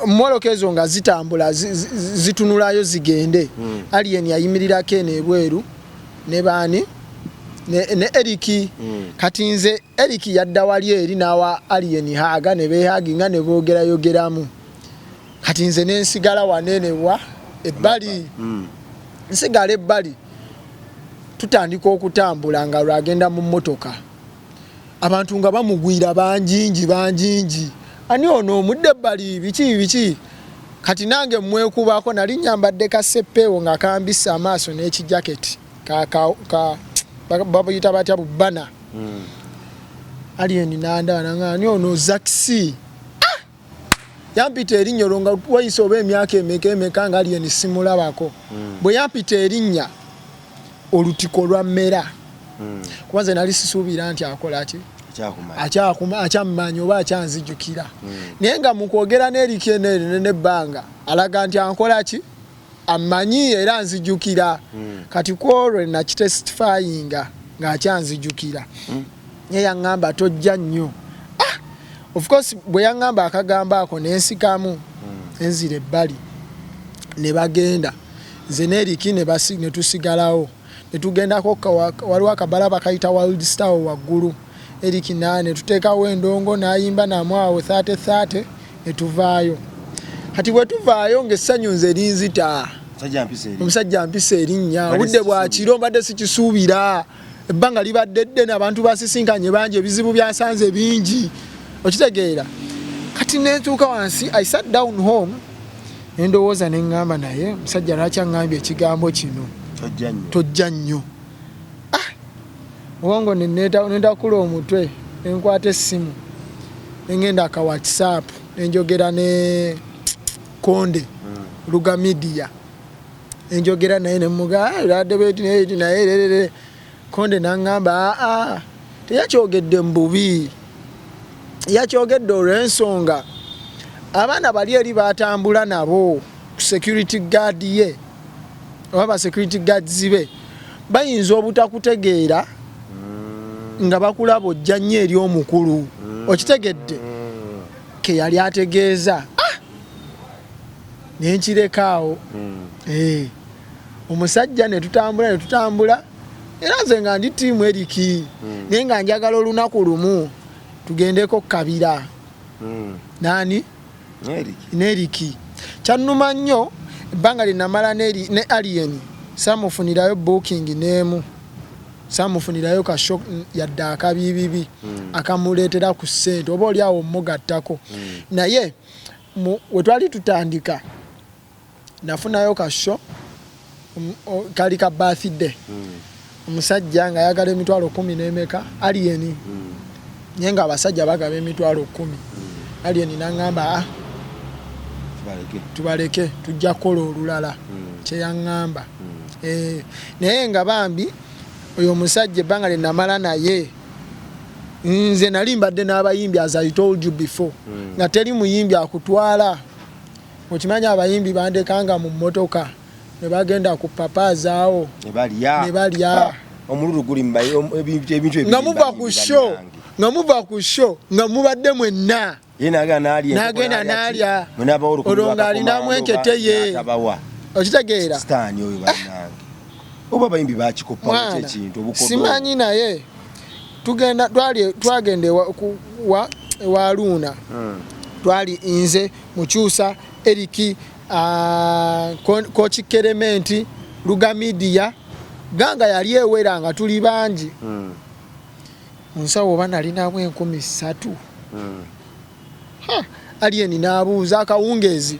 mmoloka ezo nga zitambula zitunulayo zigende Alien yayimirirako eno ebweru ne baani ne Eriki kati nze Eriki yadda wali eri n'awa Alien haaga ne beehaginga ne boogerayogeramu kati nze n'ensigala waneenewa ebbali nsigala ebbali tutandika okutambula nga lwagenda mu mmotoka abantu nga bamugwira banjingi ani ono omudde ebbali biki kati nange mwekubako nali nyambadde kaseppeewo nga kambisa amaaso n'ekijaketi babuyita batya bubbana Alien nandaba nangani ono Zaxi yampita erinnya olwo nga wayise oba emyaka emeka nga Alien simulabako bwe yampita erinnya olutiko lwa mmera kubanze nali sisuubira nti akola ki akyammanyi oba akyanzijukira naye nga mu kwogera n'Eriki n'ebbanga alaga nti ankola ki ammanyi era nzijukira kati kwolwo nakitestifyinga ng'akyanzijukira naye yaŋŋamba tojja nnyo. Of course bwe yaŋŋamba akagamba ako nensikamu enzira ebbali ne bagenda nze n'eriki ne tusigalawo ne tugendako waliwo akabalaba kayita Wild Star waggulu eriki ne tuteekawo endongo n'ayimba namwawo 30 ne tuvaayo. Kati bwe tuvaayo ng'essanyu nze linzita omusajja mpisa erinnya obudde bwakiro mbadde sikisuubira ebbanga libadde ddene abantu basisinkanye bangi ebizibu byasanze bingi okitegeera. Kati netuuka wansi I sat down home nendowooza neŋŋamba naye omusajja lwaki aŋŋambye ekigambo kino tojja nnyo. Obongo nentakula omutwe nenkwata essimu nengenda aka WhatsApp nenjogera ne Konde Luga Media nenjogera naye nemugaaladde naye Konde naŋŋamba teyakyogedde mbubi yakyogedde olw'ensonga abaana bali eri batambula nabo ku security guard ye oba ba security guards be bayinza obutakutegeera nga bakulaba ojja nnyo eri omukulu okitegedde ke yali ategeeza nenkirekaawo omusajja ne tutambula era nze nga ndi tiimu eriki naye nga njagala olunaku lumu tugendeko Kabira nani neriki kyannuma nnyo ebbanga linamala ne Alien samufunirayo booking neemu samufunirayo kasho yadde akabibibi akamuleetera ku ssente oba oli awo mugattako naye we twali tutandika nafunayo kasho kali ka birthday omusajja nga ayagala emitwalo 10 n'emeka Alien nye nga abasajja bagaba emitwalo 10 Alien naŋŋamba tubaleke tujja kukola olulala kyeyaŋŋamba naye nga bambi oyo omusajja ebbanga lye namala naye nze nali mbadde n'abayimbi as I told you before nga teri muyimbi akutwala okimanya abayimbi bandekanga mu mmotoka ne bagenda ku papazaawo ne balya omululu guli ebintu nga muva ku show nga mubadde mwenna n'agenda n'alya olwo ng'alinamu enkete ye okitegeera oba bayimbi bakikopa ekintu obukodo simanyi naye twagenda ewa Luna twali nze Mukyusa Eriki Kochi Kerementi Luga Media ganga yali ewera nga tuli bangi nsawo oba nalinamu 13,000 Alien n'abuuza akawungeezi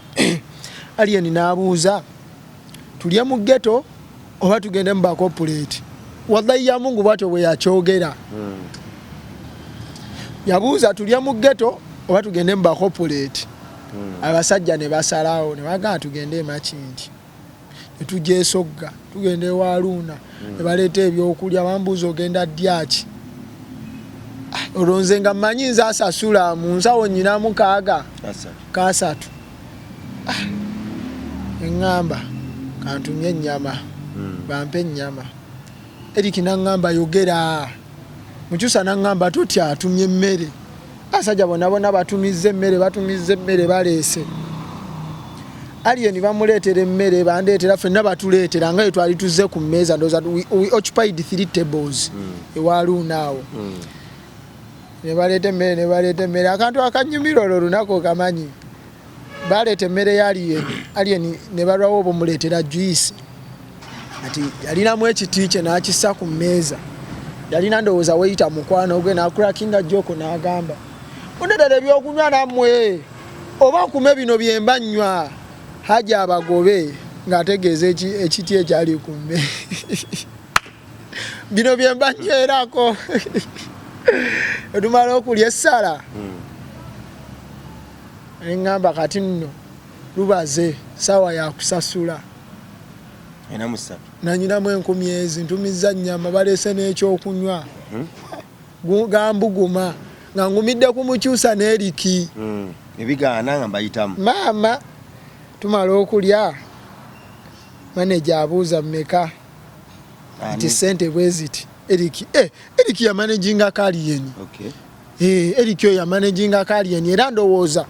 Alien n'abuuza tulye mu ghetto oba tugende mu bakopuleeti wallahi ya Mungu bwatyo bwe yakyogera yabuuza tulye mu ghetto oba tugende mu bakopuleeti abasajja ne basalawo ne bagamba tugende Makingi ne tujja Esogga tugende ewa Luna ne baleeta ebyokulya bambuuza ogenda dyaki olwo nze nga mmanyi nze asasula mu nsawo nnyinamu kasatu eŋŋamba kantumye ennyama bampe ennyama Eriki naŋŋamba yogera Mukyusa naŋŋamba tutya atumye emmere asajja bonna batumizza emmere baleese Alien bamuleetera emmere bandeetera ffenna batuleetera nga twali tuzze ku mmeeza ndowooza we occupied 3 tables ewa Luna awo ne baleeta emmere akantu akanyumira olwo olunaku okamanyi baleeta emmere ya Alien ne balwawo bamuleetera juice ati yalinamu ekiti kye n'akissa ku mmeeza yalina ndowooza weyita mukwano gwe n'akulakinga joko n'agamba mundetera ebyokunywa nammwe oba nkume bino byemba nnywa Hajja abagobe ng'ategeeza ekiti ekyali ku mme bino byemba nnywerako etumala okulya essala neŋŋamba kati nno lubaze saawa yakusasula nanyinamu 10,000 ntumizza nnyama baleese n'ekyokunywa gambuguma nga ngumidde ku Mukyusa n'Eriki ebigaana nga mbayitamu maama tumala okulya maneja abuuza mmeka nti ssente bwe ziti Eric ya managing Alien. Eric ya managing Alien era ndowooza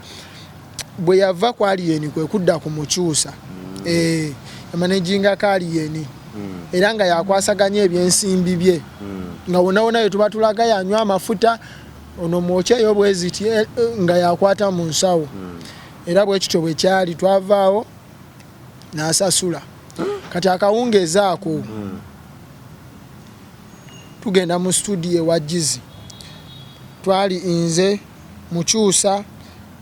bwe yava ku Alien kwe kudda ku mukyusa. Ya managing Alien. Era nga yakwasaganya ebyensimbi bye. Nga wona yo tuba tulaga yanywa amafuta ono mwocheyo bweziti nga yakwata mu nsawo. Era bwe kityo bwe kyali twavaawo n'asasula. Kati akawungeza ako tugenda mu studio wa Jizi. Twali inze mukyusa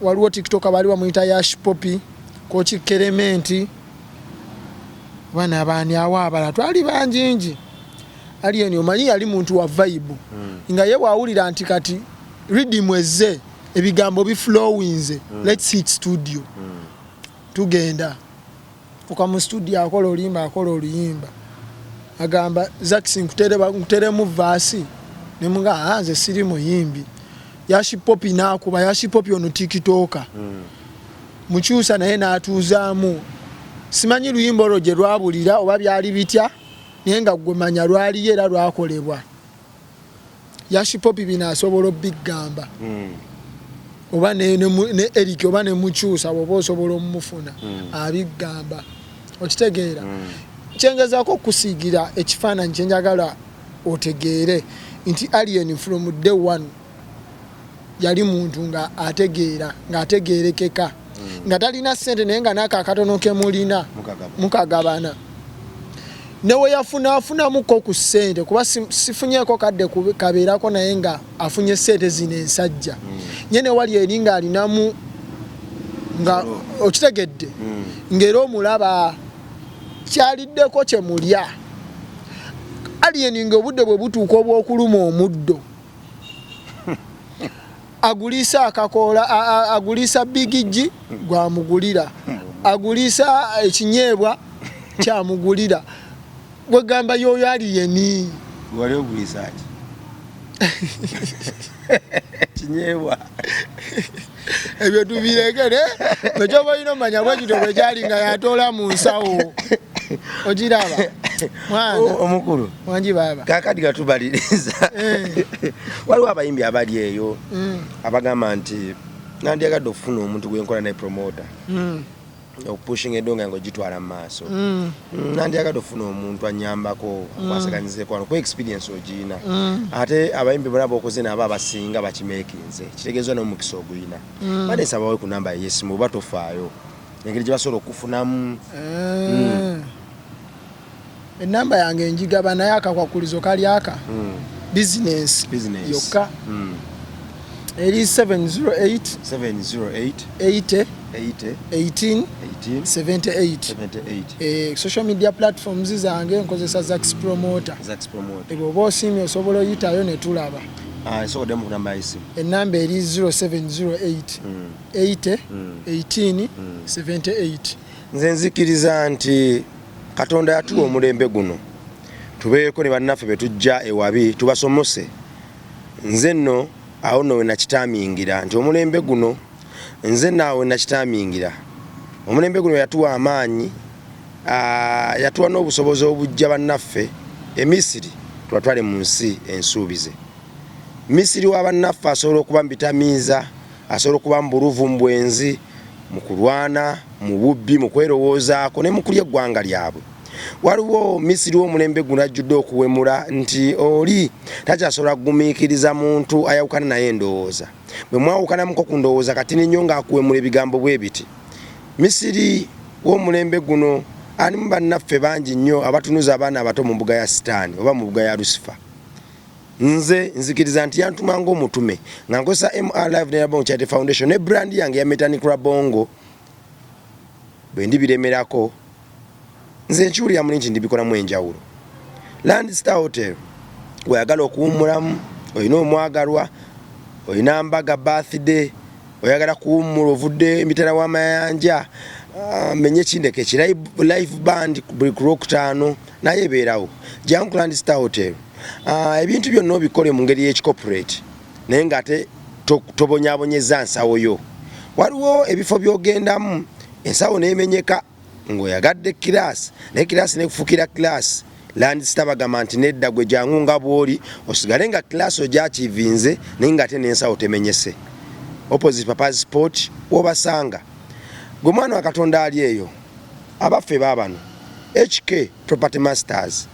waliwo TikTok bali bamuyita Yash Poppy Kochi Kerementi bana abani awabala twali banjinji. Alien omanyi yali muntu wa vibe. Nga ye wawulira nti kati rhythm eze ebigambo biflowinze. Let's hit studio. Tugenda tuka mu studio akola oluyimba agamba Zax nkutere mu vasi nemunga nze siri muyimbi. Yash Poppy nakuba Yash Poppy ono TikToker. Mukyusa naye n'atuuzaamu. Simanyi luyimbo lwo gye lwabulira oba byali bitya naye nga gwe manya lwali era lwakolebwa. Yash Poppy binaasobola obbigamba. Oba ne Eric oba ne Mukyusa bw'oba osobola omufuna abigamba. Okitegeera? Kyengezaako okusiigira ekifaananyi kye njagala otegeere nti Alien from day one yali muntu nga ategeerekeka. Nga talina ssente naye nga n'ako akatono ke mulina mukagabana. Newe afunamuko ku ssente kuba sifunyeeko kadde kabeerako naye nga afunye ssente zino ensajja. Nyene wali eri nga alinamu nga okitegedde ng'era omulaba kyaliddeko kye mulya. Alien ng'obudde bwe butuuka obw'okuluma omuddo agulisa akakoola agulisa bigiji gwamugulira agulisa ekinyeebwa kyamugulira. Gwe gamba yoyo Alien wali ogulisa ati kinyeebwa ebyo tubirekere ekyoba olina omanya bwe kityo bwe kyali nga yatoola mu nsawo ogiraba mwana omukulu wangi baba kakati gatubaliriza. Waliwo abayimbi abali eyo abagamba nti nandyagadde okufuna omuntu gwenkola naye promoter okupushing edonga ngo gitwala mu maaso. Nandyagadde okufuna omuntu anyambako akwasaganyizeeko wano ku experience ogiyina. Ate abayimbi bona b'okoze nabo abasinga bakimeekinze kitegeezwa n'omukisa oguyina. Bade nsaba wawe ku namba y'essimu oba tofaayo engeri gye basobola okufunamu. Enamba yange njigaba naye akakwakulizo kali aka business yokka eri 708 80 18 78. Social media platforms zange nkozesa Zax Promoter. Ebo bosiimi osobola oyitayo ne tulaba. So demo namba y'essimu. Enamba eri 0708 80 18 78. Nze nzikiriza nti Katonda yatuwa omulembe guno tubeeko ne bannaffe betujja ewabi tubasomose. Nze nno awo nno we nakitaamingira nti omulembe guno nze naawe nakitaamingira. Omulembe guno yatuwa amaanyi yatuwa n'obusobozi obujja bannaffe Misiri twatwale mu nsi ensuubize. Misiri wa bannaffe asobola okuba mbitamiiza asobola okuba mbuluvu mbwenzi mu kulwana mu bubbi mu kwerowoozaako ne mu kulya eggwanga lyabwe. Waliwo Misiri w'omulembe guno ajjudde okuwemula nti oli takyasobola kugumiikiriza muntu ayawukana naye endowooza. Bwe mwawukanamuko ku ndowooza kati nnyo ng'akuwemula ebigambo bwe biti. Misiri w'omulembe guno alimu bannaffe bangi nnyo abatunuza abaana abato mu mbuga ya Sitaani oba mu mbuga ya Lucifer. Nze nzikiriza nti yantuma ng'omutume nga nkozesa MR Live ne Bongo Charity Foundation ne brand yange ya Mechanic Rabongo bwe ndibiremerako nze nkyulira muli nti ndibikolamu enjawulo. Land Star Hotel weyagala okuwummulamu olina omwagalwa olina mbaga birthday oyagala kuwummula ovudde emitala w'amayanja menye kindeke ki live band buli ku Lwokutaano naye ebeerawo jangu Land Star Hotel. Ebintu byonna obikole mu ngeri y'ekicorporate naye ng'ate tobonyaabonyeza nsawo yo. Waliwo ebifo by'ogendamu ensawo n'emenyeka ng'oyagadde kiraasi naye kiraasi n'ekufuukira kiraasi Landstar bagamba nti nedda gwe jangu nga bw'oli osigale nga class ogyakivinze naye nga ate n'ensawo temenyese. Opposite Papa Sport wobasanga gwe mwana wa Katonda ali eyo abaffe baabano HK Property Masters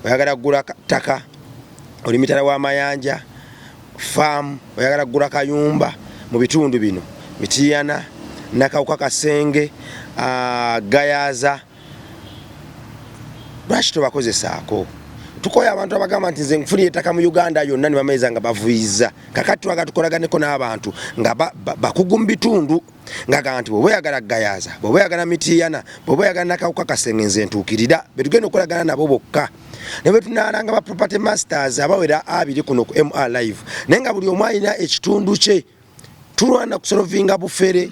oyagala kugula ttaka oli mitala w'amayanja farm oyagala kugula kayumba mu bitundu bino Mitiyana Nakawuka Kasenge Gayaza lwaki tobakozesaako tukoya abantu abagamba nti nze nfunye ettaka mu Uganda yonna ne bamaiza nga bavuyiza kakati twagatukolagaaneko n'abantu nga bakugu mu bitundu ngagamba nti bw'oba oyagala Gayaza bw'oba oyagala Mitiyana bw'oba oyagala Nakawuka Kasenge nze ntuukirira betugenda okolagana nabo bokka ne bwe tunaalanga ba Property Masters abawera abiri kuno ku MR Live naye nga buli omu alina ekitundu kye tulwana kusolovinga bufere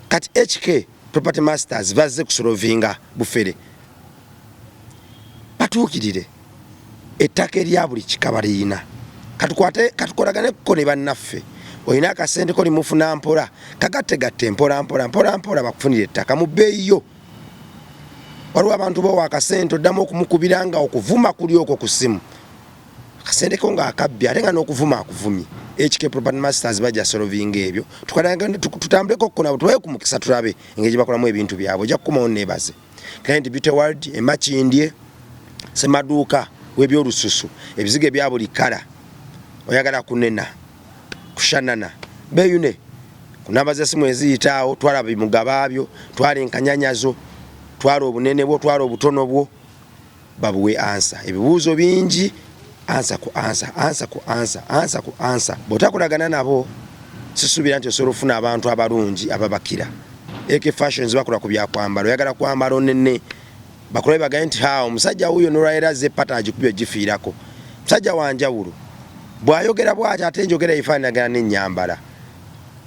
kati HK Property Masters bazze kusolovinga bufere batuukirire ettaka erya buli kika balina katukolagane kuko ne bannaffe olina akasente ko limufuna mpola kagatte mpola bakufunira ettaka mu bbeeyi yo waliwo abantu bawa akasente oddamu okumukubiranga okuvuma kuli okwo ku ssimu akasente ko nga akabbye ate nga n'okuvuma akuvumye HK Property Masters bajja solovinga ebyo tutambuleko kko nabo tubaye ku mukisa tulabe engeri gye bakolamu ebintu byabwe ojja kukomawo neebaze Client Beauty World Emakindye Semaduuka w'ebyolususu ebizigo ebya buli kala oyagala kunena kushanana beyune kunabaza esimu eziyitaawo twala bimuga baabyo twala enkanyanyazo twala obunene bwo twala obutono bwo babuwe ansa ebibuuzo bingi ansa ku ansa bw'otakolagana nabo sisuubira nti osobola ofuna abantu abalungi ababakira AK Fashions bakola ku byakwambala oyagala kwambala onene bakulabe bagaye nti omusajja wuyo n'olwayiraze pata agikubye gifiirako musajja wanjawulo bw'ayogera bw'ati ate njogera efaanagana n'ennyambala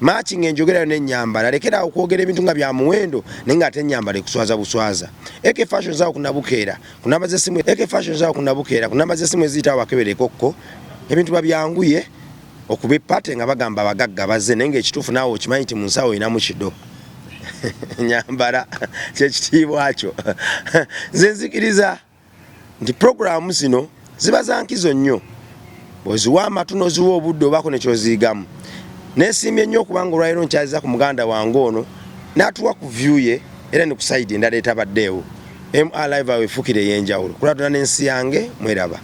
matching enjogerayo n'ennyambala lekera okwogera ebintu nga bya muwendo naye ng'ate ennyambala ekuswaza buswaza AK Fashions awo kunabukeera kunabaza essimu AK Fashions awo kunabukeera kunabaza essimu eziyitawo bakeberekokko ebintu babyanguye okuba epate nga bagamba abagagga bazze naye ng'ekituufu naawe okimanyi nti mu nsawo olinamu kido nyambala kyekitiibwa kyo nze nzikiriza nti programu zino ziba za nkizo nnyo bweziwa amatu noziwa obudde obako nekyoziigamu neesiimye nnyo okubanga olwaliro nkyaliza ku muganda wange ono n'atuwa ku view ye era ne ku sayidi endala etabaddeewo MR Live awo efuukire ey'enjawulo kulatona n'ensi yange mweraba